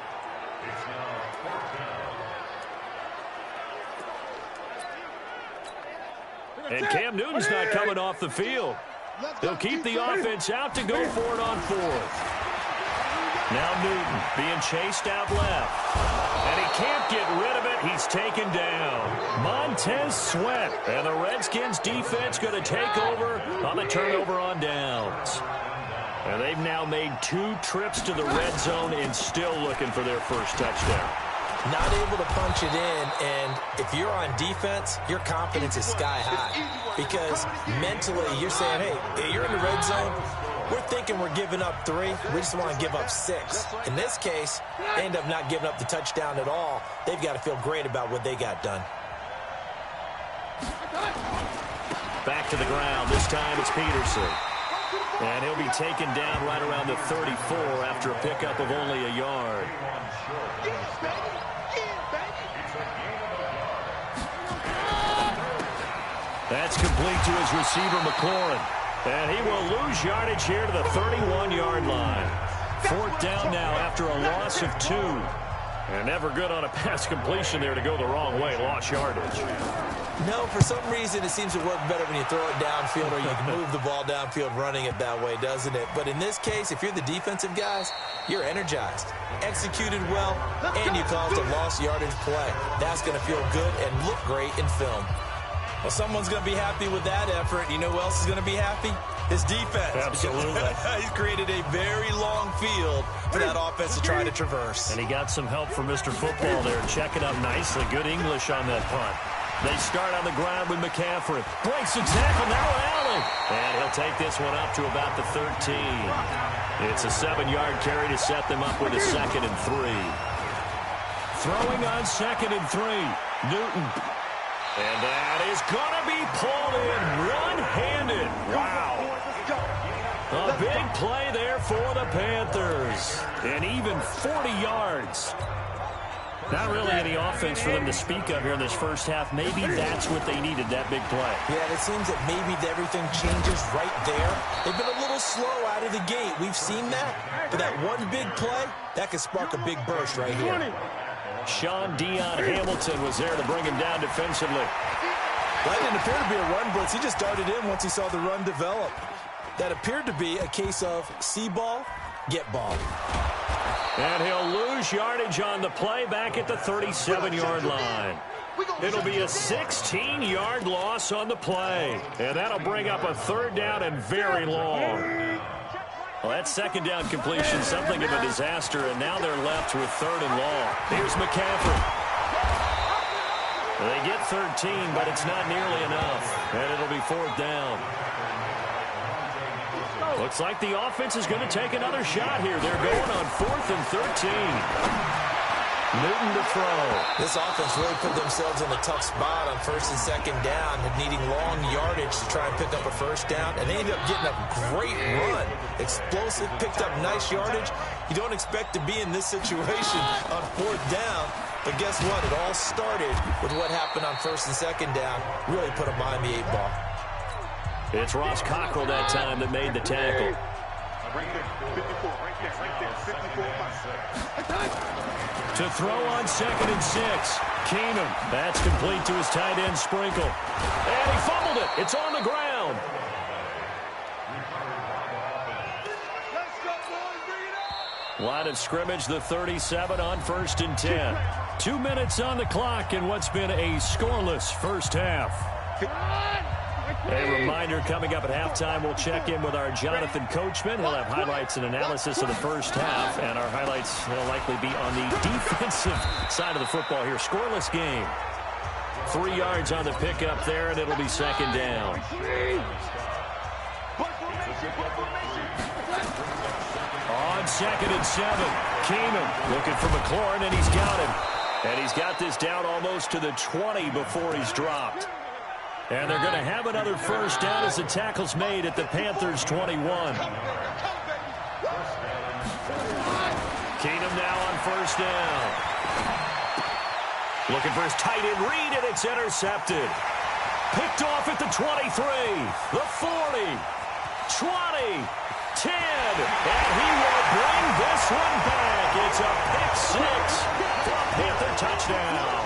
And Cam Newton's not coming off the field. They'll keep the offense out to go for it on 4th. Now Newton being chased out left. And he can't get rid of it. He's taken down. Montez Sweat. And the Redskins defense going to take over on the turnover on downs. And they've now made 2 trips to the red zone and still looking for their first touchdown. Not able to punch it in, and if you're on defense, your confidence is sky high. Because mentally, you're saying, hey, you're in the red zone. We're thinking we're giving up 3. We just want to give up 6. In this case, they end up not giving up the touchdown at all. They've got to feel great about what they got done. Back to the ground. This time it's Peterson. And he'll be taken down right around the 34 after a pickup of only a yard. That's complete to his receiver, McLaurin. And he will lose yardage here to the 31-yard line. Fourth down now after a loss of 2. And never good on a pass completion there to go the wrong way. Lost yardage. No, for some reason it seems to work better when you throw it downfield or you can move the ball downfield running it that way, doesn't it? But in this case, if you're the defensive guys, you're energized, executed well, and you caused a lost yardage play. That's going to feel good and look great in film. Well, someone's going to be happy with that effort. You know who else is going to be happy? His defense. Absolutely. He's created a very long field for that offense to try to traverse. And he got some help from Mr. Football there. Checking up nicely. Good English on that punt. They start on the ground with McCaffrey. Breaks the tackle. Now Allen. And he'll take this one up to about the 13. It's a 7-yard carry to set them up with a 2nd and 3. Throwing on 2nd and 3. Newton. And that is going to be pulled in one-handed. Wow. A big play there for the Panthers. And even 40 yards. Not really any offense for them to speak of here in this first half. Maybe that's what they needed, that big play. Yeah, it seems that maybe everything changes right there. They've been a little slow out of the gate. We've seen that. But that one big play, that could spark a big burst right here. Sean Dion Hamilton was there to bring him down defensively. That didn't appear to be a run blitz. He just darted in once he saw the run develop. That appeared to be a case of see ball, get ball. And he'll lose yardage on the play back at the 37-yard line. It'll be a 16-yard loss on the play. And that'll bring up a 3rd down and very long. Well, that 2nd down completion, something of a disaster, and now they're left with 3rd and long. Here's McCaffrey. They get 13, but it's not nearly enough. And it'll be 4th down. Looks like the offense is going to take another shot here. They're going on 4th and 13. Newton to throw. This offense really put themselves in a tough spot on 1st and 2nd down, needing long yardage to try and pick up a 1st down, and they ended up getting a great run. Explosive, picked up nice yardage. You don't expect to be in this situation on 4th down, but guess what? It all started with what happened on 1st and 2nd down. Really put them behind the 8 ball. It's Ross Cockrell that time that made the tackle. To throw on 2nd and 6. Keenum. That's complete to his tight end Sprinkle. And he fumbled it. It's on the ground. Line of scrimmage, the 37 on 1st and 10. 2 minutes on the clock in what's been a scoreless first half. A reminder, coming up at halftime, we'll check in with our Jonathan Coachman. He'll have highlights and analysis of the first half, and our highlights will likely be on the defensive side of the football here. Scoreless game. 3 yards on the pickup there, and it'll be 2nd down. On 2nd and 7, Keenum looking for McLaurin, and he's got him. And he's got this down almost to the 20 before he's dropped. And they're going to have another 1st down as the tackle's made at the Panthers' 21. Keenum now on 1st down. Looking for his tight end read, and it's intercepted. Picked off at the 23, the 40, 20, 10, and he will bring this one back. It's a pick 6 for a Panther touchdown.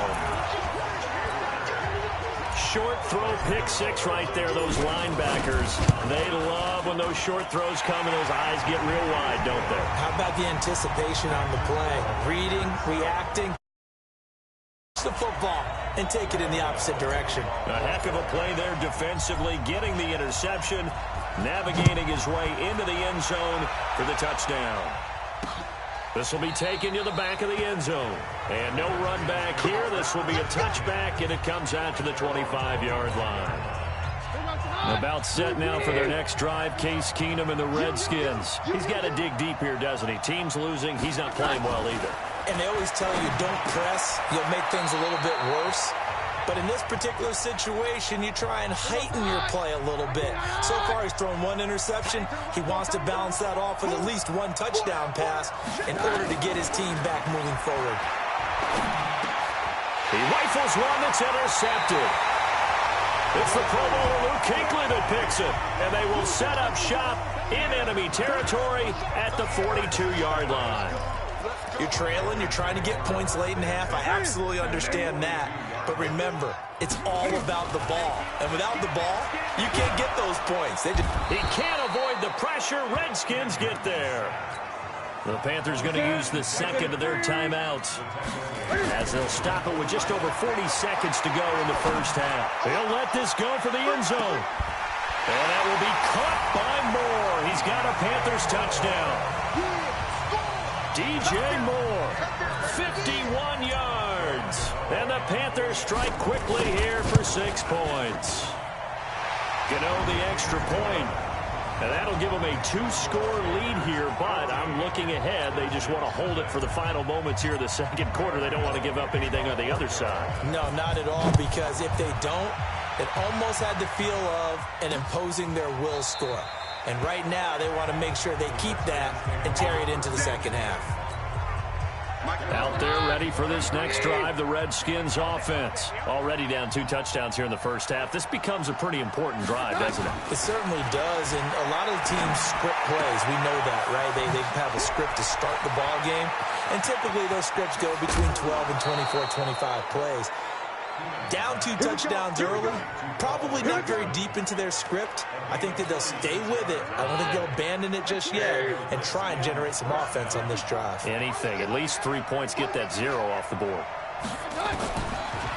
Short throw, pick 6 right there. Those linebackers, they love when those short throws come and those eyes get real wide, don't they? How about the anticipation on the play? Reading, reacting. The football and take it in the opposite direction. A heck of a play there defensively, getting the interception, navigating his way into the end zone for the touchdown. This will be taken to the back of the end zone. And no run back here. This will be a touchback, and it comes out to the 25-yard line. About set now for their next drive, Case Keenum and the Redskins. He's got to dig deep here, doesn't he? Team's losing. He's not playing well either. And they always tell you, don't press. You'll make things a little bit worse. But in this particular situation, you try and heighten your play a little bit. So far, he's thrown 1 interception. He wants to balance that off with at least 1 touchdown pass in order to get his team back moving forward. He rifles one that's intercepted. It's the Pro Bowler Luke Kuechly that picks it. And they will set up shop in enemy territory at the 42-yard line. You're trailing, you're trying to get points late in half. I absolutely understand that. But remember, it's all about the ball. And without the ball, you can't get those points. He can't avoid the pressure. Redskins get there. The Panthers going to use the second of their timeouts as they'll stop it with just over 40 seconds to go in the first half. They'll let this go for the end zone. And that will be caught by Moore. He's got a Panthers touchdown. DJ Moore, 51 yards. And the Panthers strike quickly here for 6 points. Gano the extra point. And that'll give them a 2-score lead here, but I'm looking ahead. They just want to hold it for the final moments here in the second quarter. They don't want to give up anything on the other side. No, not at all, because if they don't, it almost had the feel of an imposing their will score. And right now, they want to make sure they keep that and carry it into the second half. Out there ready for this next drive, the Redskins offense. Already down 2 touchdowns here in the first half. This becomes a pretty important drive, doesn't it? It certainly does, and a lot of the teams script plays. We know that, right? They have a script to start the ball game, and typically those scripts go between 12 and 24, 25 plays. Down 2 touchdowns early, probably not very deep into their script. I think that they'll stay with it. I don't think they'll abandon it just yet and try and generate some offense on this drive. Anything. At least 3 points, get that 0 off the board.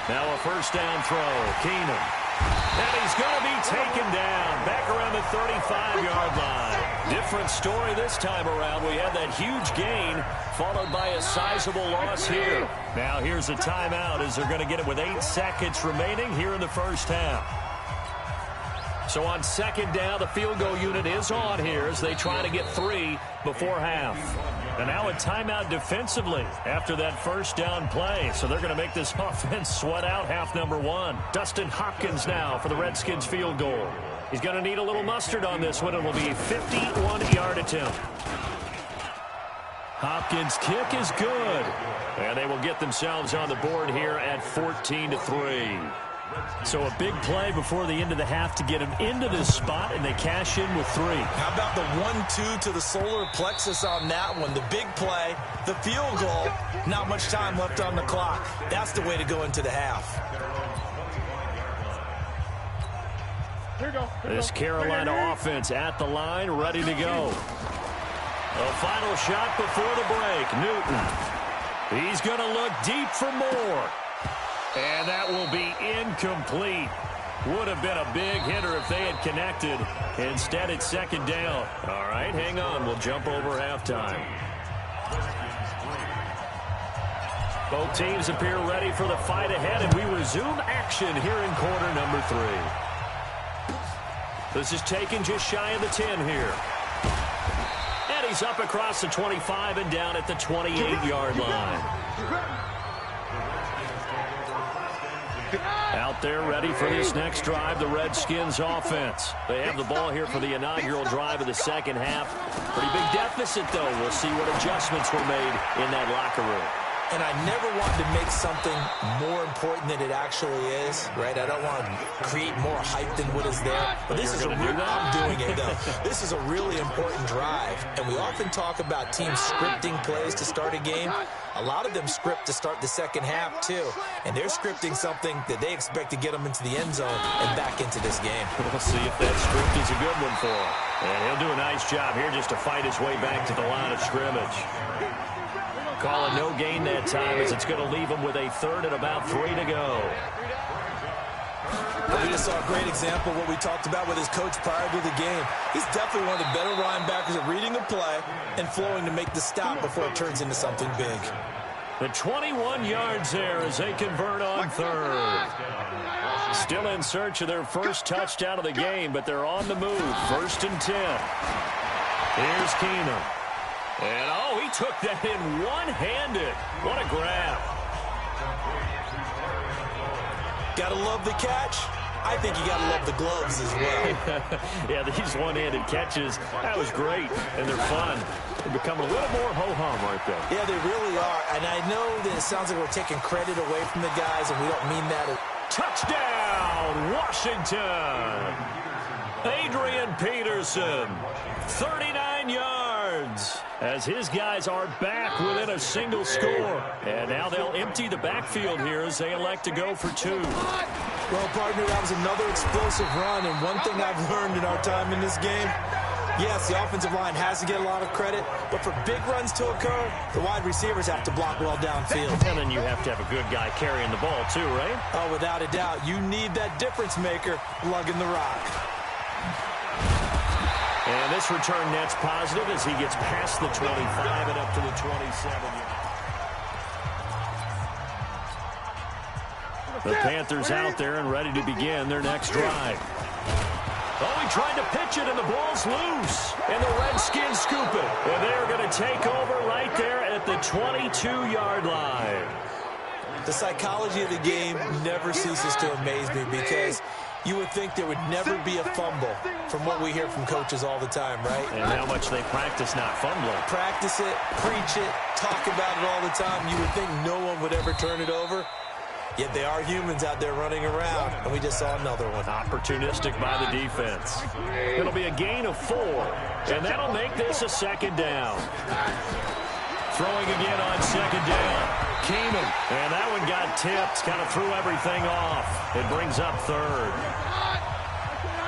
Now a first down throw. Keenum. And he's going to be taken down back around the 35-yard line. Different story this time around. We had that huge gain followed by a sizable loss here. Now here's a timeout as they're going to get it with 8 seconds remaining here in the first half. So on second down, the field goal unit is on here as they try to get 3 before half. And now a timeout defensively after that first down play. So they're going to make this offense sweat out half number 1. Dustin Hopkins now for the Redskins field goal. He's going to need a little mustard on this one. It will be a 51-yard attempt. Hopkins' kick is good. And they will get themselves on the board here at 14-3. So a big play before the end of the half to get him into this spot, and they cash in with 3. How about the 1-2 to the solar plexus on that one? The big play, the field goal, not much time left on the clock. That's the way to go into the half. This Carolina offense at the line, ready to go. A final shot before the break. Newton. He's going to look deep for Moore. And that will be incomplete. Would have been a big hitter if they had connected. Instead, it's second down. All right, hang on. We'll jump over halftime. Both teams appear ready for the fight ahead, and we resume action here in quarter number 3. This is taken just shy of the 10 here. And he's up across the 25 and down at the 28-yard line. Out there ready for this next drive, the Redskins offense. They have the ball here for the inaugural drive of the second half. Pretty big deficit, though. We'll see what adjustments were made in that locker room. And I never want to make something more important than it actually is, right? I don't want to create more hype than what is there. But this is I'm doing it, though. This is a really important drive. And we often talk about teams scripting plays to start a game. A lot of them script to start the second half, too. And they're scripting something that they expect to get them into the end zone and back into this game. We'll see if that script is a good one for him. And he'll do a nice job here just to fight his way back to the line of scrimmage. Call a no gain that time as it's going to leave him with a third and about 3 to go. We just saw a great example of what we talked about with his coach prior to the game. He's definitely one of the better linebackers at reading a play and flowing to make the stop before it turns into something big. The 21 yards there as they convert on third. Still in search of their first touchdown of the game, but they're on the move. 1st and 10. Here's Keenum. And, oh, he took that in one-handed. What a grab. Gotta love the catch. I think you gotta love the gloves as well. Yeah, these one-handed catches, that was great, and they're fun. They're becoming a little more ho-hum right there. Yeah, they really are. And I know that it sounds like we're taking credit away from the guys, and we don't mean that. Touchdown, Washington. Adrian Peterson, 39 yards, as his guys are back within a single score. And now they'll empty the backfield here as they elect to go for 2. Well, partner, that was another explosive run, and one thing I've learned in our time in this game, yes, the offensive line has to get a lot of credit, but for big runs to occur, the wide receivers have to block well downfield. And then you have to have a good guy carrying the ball too, right? Oh, without a doubt. You need that difference maker lugging the rock. And this return net's positive as he gets past the 25 and up to the 27. The Panthers out there and ready to begin their next drive. Oh, he tried to pitch it, and the ball's loose. And the Redskins scoop it. And they're going to take over right there at the 22-yard line. The psychology of the game never ceases to amaze me because you would think there would never be a fumble from what we hear from coaches all the time, right? And how much they practice not fumbling. Practice it, preach it, talk about it all the time. You would think no one would ever turn it over. Yet they are humans out there running around, and we just saw another one. Opportunistic by the defense. It'll be a gain of 4, and that'll make this a second down. Throwing again on second down. Keenum, and that one got tipped, kind of threw everything off. It brings up 3rd.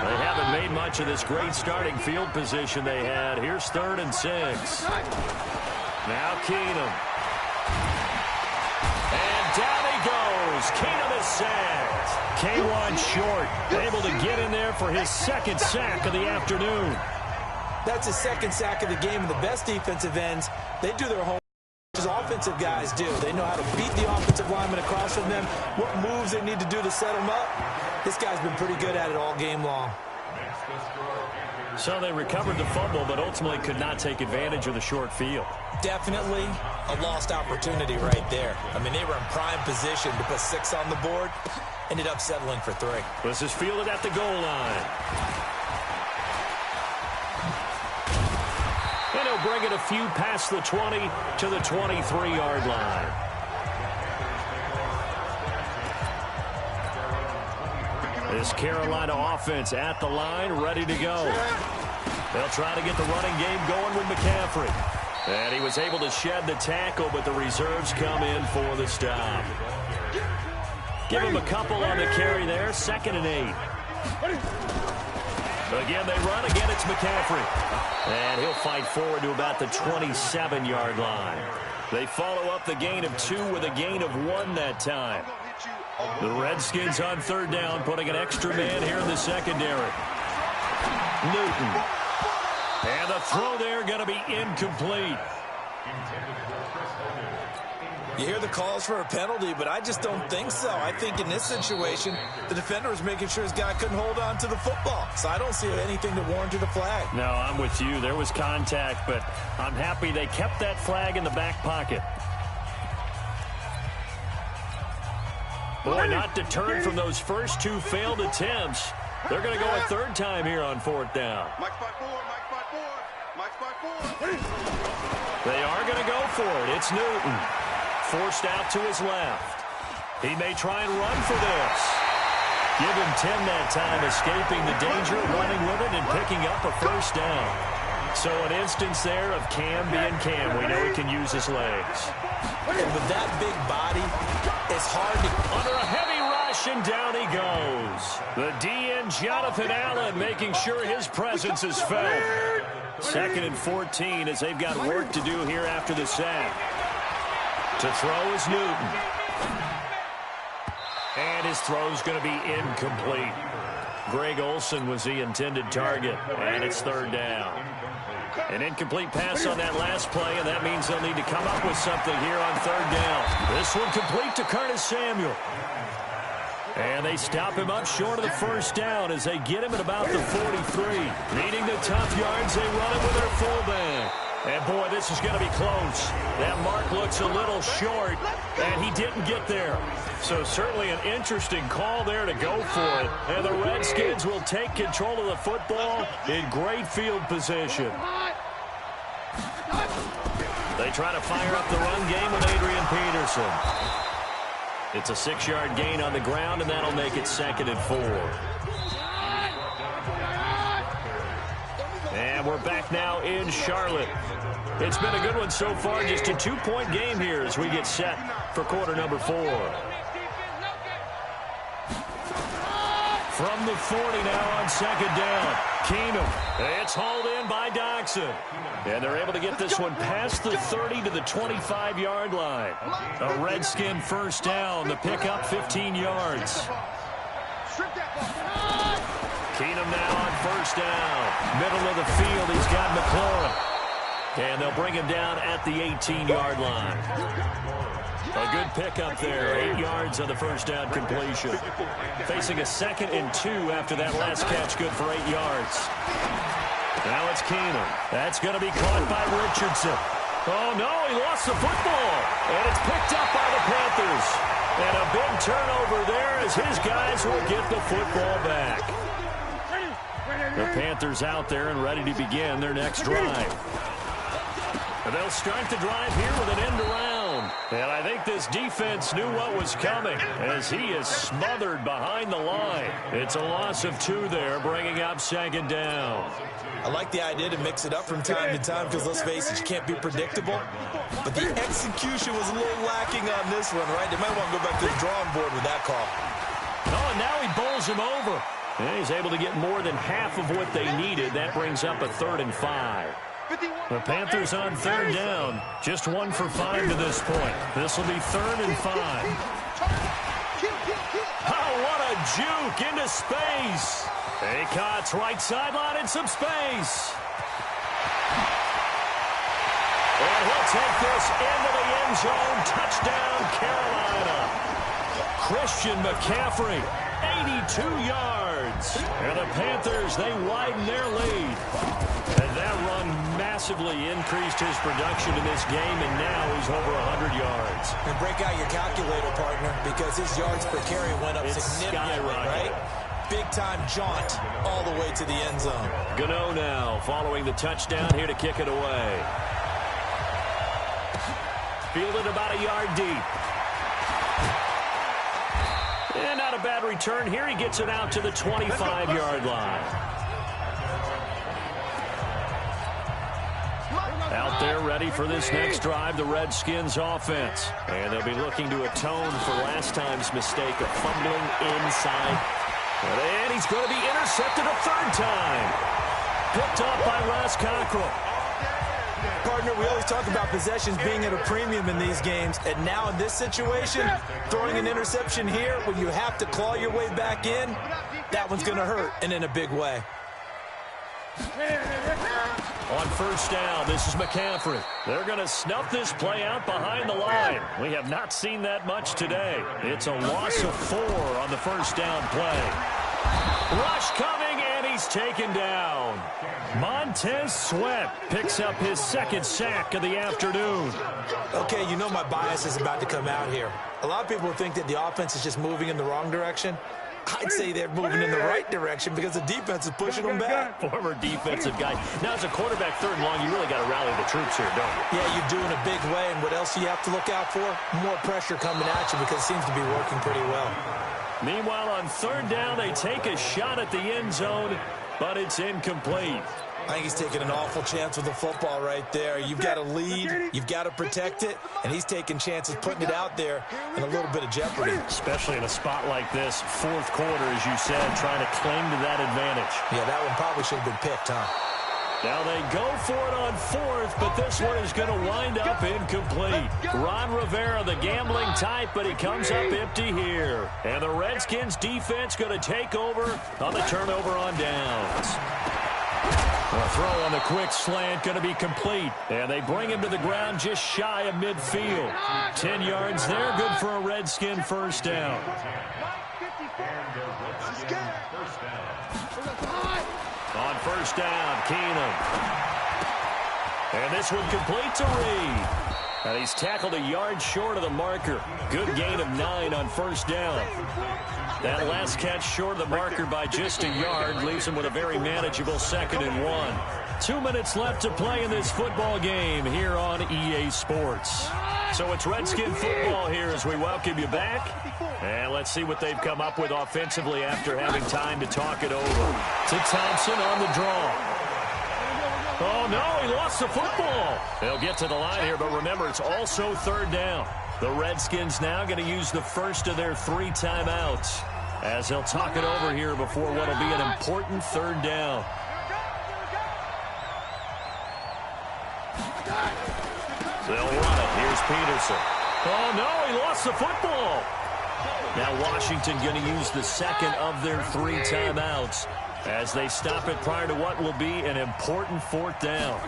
They haven't made much of this great starting field position they had. Here's 3rd and 6. Now Keenum. Down he goes. Keenum is sacked. K1 short. Able to get in there for his 2nd sack of the afternoon. That's his 2nd sack of the game. And the best defensive ends, they do their homework as offensive guys do. They know how to beat the offensive lineman across from them, what moves they need to do to set them up. This guy's been pretty good at it all game long. So they recovered the fumble, but ultimately could not take advantage of the short field. Definitely a lost opportunity right there. I mean, they were in prime position to put 6 on the board. Ended up settling for 3. This is fielded at the goal line. And he'll bring it a few past the 20 to the 23-yard line. This Carolina offense at the line, ready to go. They'll try to get the running game going with McCaffrey. And he was able to shed the tackle, but the reserves come in for the stop. Give him a couple on the carry there, 2nd and 8. Again, they run. Again, it's McCaffrey. And he'll fight forward to about the 27-yard line. They follow up the gain of 2 with a gain of 1 that time. The Redskins on 3rd down, putting an extra man here in the secondary. Newton. And the throw there going to be incomplete. You hear the calls for a penalty, but I just don't think so. I think in this situation, the defender was making sure his guy couldn't hold on to the football. So I don't see anything that warranted a flag. No, I'm with you. There was contact, but I'm happy they kept that flag in the back pocket. Boy, not deterred from those first 2 failed attempts. They're going to go a 3rd time here on 4th down. They are going to go for it. It's Newton. Forced out to his left. He may try and run for this. Give him 10 that time, escaping the danger, running with it, and picking up a 1st down. So an instance there of Cam being Cam. We know he can use his legs. And with that big body, it's hard to... Under a heavy rush, and down he goes. The DN, Jonathan Allen, making sure his presence is felt. 2nd and 14 as they've got work to do here after the sack. To throw is Newton. And his throw's going to be incomplete. Greg Olsen was the intended target, and it's 3rd down. An incomplete pass on that last play, and that means they'll need to come up with something here on 3rd down. This one complete to Curtis Samuel. And they stop him up short of the 1st down as they get him at about the 43. Needing the tough yards, they run it with their fullback. And, boy, this is going to be close. That mark looks a little short, and he didn't get there. So certainly an interesting call there to go for it. And the Redskins will take control of the football in great field position. They try to fire up the run game with Adrian Peterson. It's a 6-yard gain on the ground, and that'll make it 2nd and 4. And we're back now in Charlotte. It's been a good one so far. Just a 2-point game here as we get set for quarter number 4. From the 40 now on second down. Keenum. It's hauled in by Doxson. And they're able to get this one past the 30 to the 25-yard line. A Redskin first down. The pickup 15 yards. Keenum now on first down. Middle of the field, he's got McLaurin. And they'll bring him down at the 18-yard line. A good pickup there. 8 yards on the first down completion. Facing a 2nd and 2 after that last catch, good for 8 yards. Now it's Keenum. That's going to be caught by Richardson. Oh, no, he lost the football. And it's picked up by the Panthers. And a big turnover there as his guys will get the football back. The Panthers out there and ready to begin their next drive. And they'll start the drive here with an end around. And I think this defense knew what was coming as he is smothered behind the line. It's a loss of 2 there, bringing up second down. I like the idea to mix it up from time to time because, let's face it, you can't be predictable. But the execution was a little lacking on this one, right? They might want to go back to the drawing board with that call. Oh, and now he bowls him over. And he's able to get more than half of what they needed. That brings up a 3rd and 5. The Panthers on 3rd down. Just 1 for 5 to this point. This will be 3rd and 5. Oh, what a juke into space. He cuts right sideline in some space. And he'll take this into the end zone. Touchdown, Carolina. Christian McCaffrey, 82 yards. And the Panthers, they widen their lead. And that run massively increased his production in this game, and now he's over 100 yards. And break out your calculator, partner, because his yards per carry went up significantly, right? Big-time jaunt all the way to the end zone. Gano now following the touchdown here to kick it away. Fielded about a yard deep. And not a bad return here. He gets it out to the 25-yard line. Out there ready for this next drive, the Redskins offense. And they'll be looking to atone for last time's mistake of fumbling inside. And he's going to be intercepted a 3rd time. Picked up by Ross Cockrell. Partner, we always talk about possessions being at a premium in these games. And now in this situation, throwing an interception here when you have to claw your way back in, that one's going to hurt, and in a big way. On first down, this is McCaffrey. They're going to snuff this play out behind the line. We have not seen that much today. It's a loss of 4 on the first down play. Rush coming, and he's taken down. Montez Sweat picks up his 2nd sack of the afternoon. Okay, you know my bias is about to come out here. A lot of people think that the offense is just moving in the wrong direction. I'd say they're moving in the right direction because the defense is pushing them back. Former defensive guy. Now, as a quarterback 3rd and long, you really got to rally the troops here, don't you? Yeah, you do in a big way. And what else do you have to look out for? More pressure coming at you because it seems to be working pretty well. Meanwhile, on 3rd down, they take a shot at the end zone, but it's incomplete. I think he's taking an awful chance with the football right there. You've got to lead, you've got to protect it, and he's taking chances putting it out there in a little bit of jeopardy. Especially in a spot like this, 4th quarter, as you said, trying to cling to that advantage. Yeah, that one probably should have been picked, huh? Now they go for it on 4th, but this one is going to wind up incomplete. Ron Rivera, the gambling type, but he comes up empty here. And the Redskins defense going to take over on the turnover on downs. A throw on the quick slant going to be complete. And they bring him to the ground just shy of midfield. 10 yards there, good for a Redskin first down. On first down, Keenum. And this one complete to Reed. And he's tackled a yard short of the marker. Good gain of 9 on first down. That last catch short of the marker by just a yard leaves him with a very manageable 2nd and 1. 2 minutes left to play in this football game here on EA Sports. So it's Redskin football here as we welcome you back. And let's see what they've come up with offensively after having time to talk it over. To Thompson on the draw. Oh, no, he lost the football. They'll get to the line here, but remember, it's also third down. The Redskins now going to use the first of their 3 timeouts as they'll talk it over here before what will be an important third down. They'll run it. Here's Peterson. Oh, no, he lost the football. Now Washington going to use the second of their 3 timeouts as they stop it prior to what will be an important 4th down.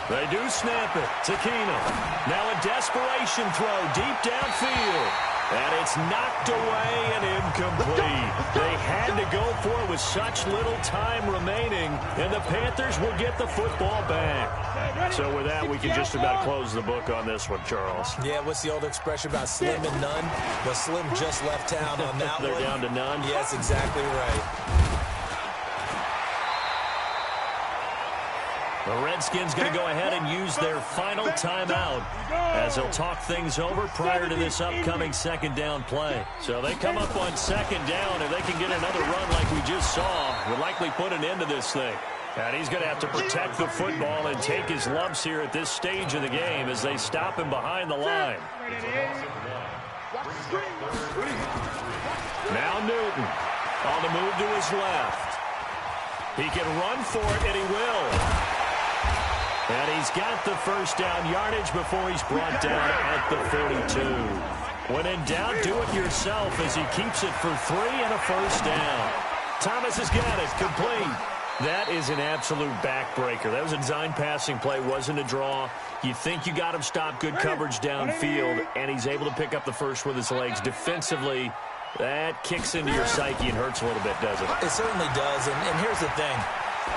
They do snap it to Keenum. Now a desperation throw deep downfield. And it's knocked away and incomplete. They had to go for it with such little time remaining, and the Panthers will get the football back. So with that, we can just about close the book on this one, Charles. Yeah, what's the old expression about slim and none? Well, Slim just left town on that one. They're down to none? Yes, exactly right. The Redskins going to go ahead and use their final timeout as they'll talk things over prior to this upcoming second down play. So they come up on second down. If they can get another run like we just saw, would likely put an end to this thing. And he's going to have to protect the football and take his lumps here at this stage of the game as they stop him behind the line. Now Newton on the move to his left. He can run for it, and he will. And he's got the first down yardage before he's brought down at the 42. When in doubt, do it yourself as he keeps it for 3 and a first down. Thomas has got it, complete. That is an absolute backbreaker. That was a design passing play, wasn't a draw. You think you got him stopped, good coverage downfield, and he's able to pick up the first with his legs. Defensively, that kicks into your psyche and hurts a little bit, doesn't it? It certainly does, and here's the thing.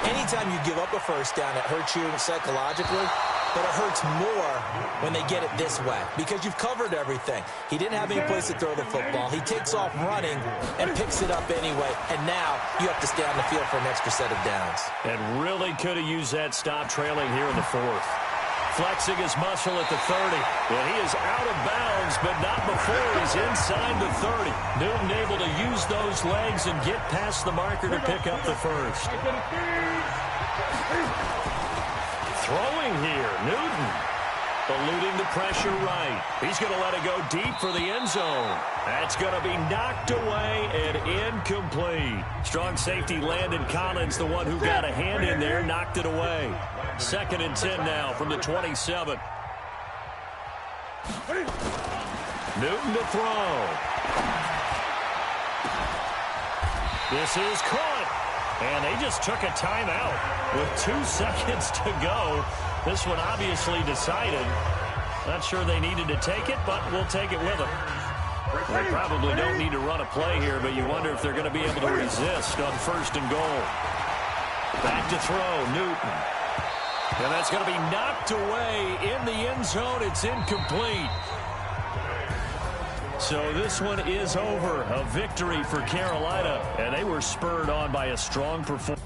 Anytime you give up a first down, it hurts you psychologically, but it hurts more when they get it this way because you've covered everything. He didn't have any place to throw the football. He takes off running and picks it up anyway, and now you have to stay on the field for an extra set of downs. And really could have used that stop trailing here in the 4th. Flexing his muscle at the 30. And he is out of bounds, but not before he's inside the 30. Newton able to use those legs and get past the marker to pick up the first. Throwing here, Newton. Eluding the pressure right. He's going to let it go deep for the end zone. That's going to be knocked away and incomplete. Strong safety Landon Collins, the one who got a hand in there, knocked it away. 2nd and 10 now from the 27. Newton to throw. This is caught. And they just took a timeout with 2 seconds to go. This one obviously decided. Not sure they needed to take it, but we'll take it with them. They probably don't need to run a play here, but you wonder if they're going to be able to resist on 1st and goal. Back to throw, Newton. And that's going to be knocked away in the end zone. It's incomplete. So this one is over. A victory for Carolina, and they were spurred on by a strong performance.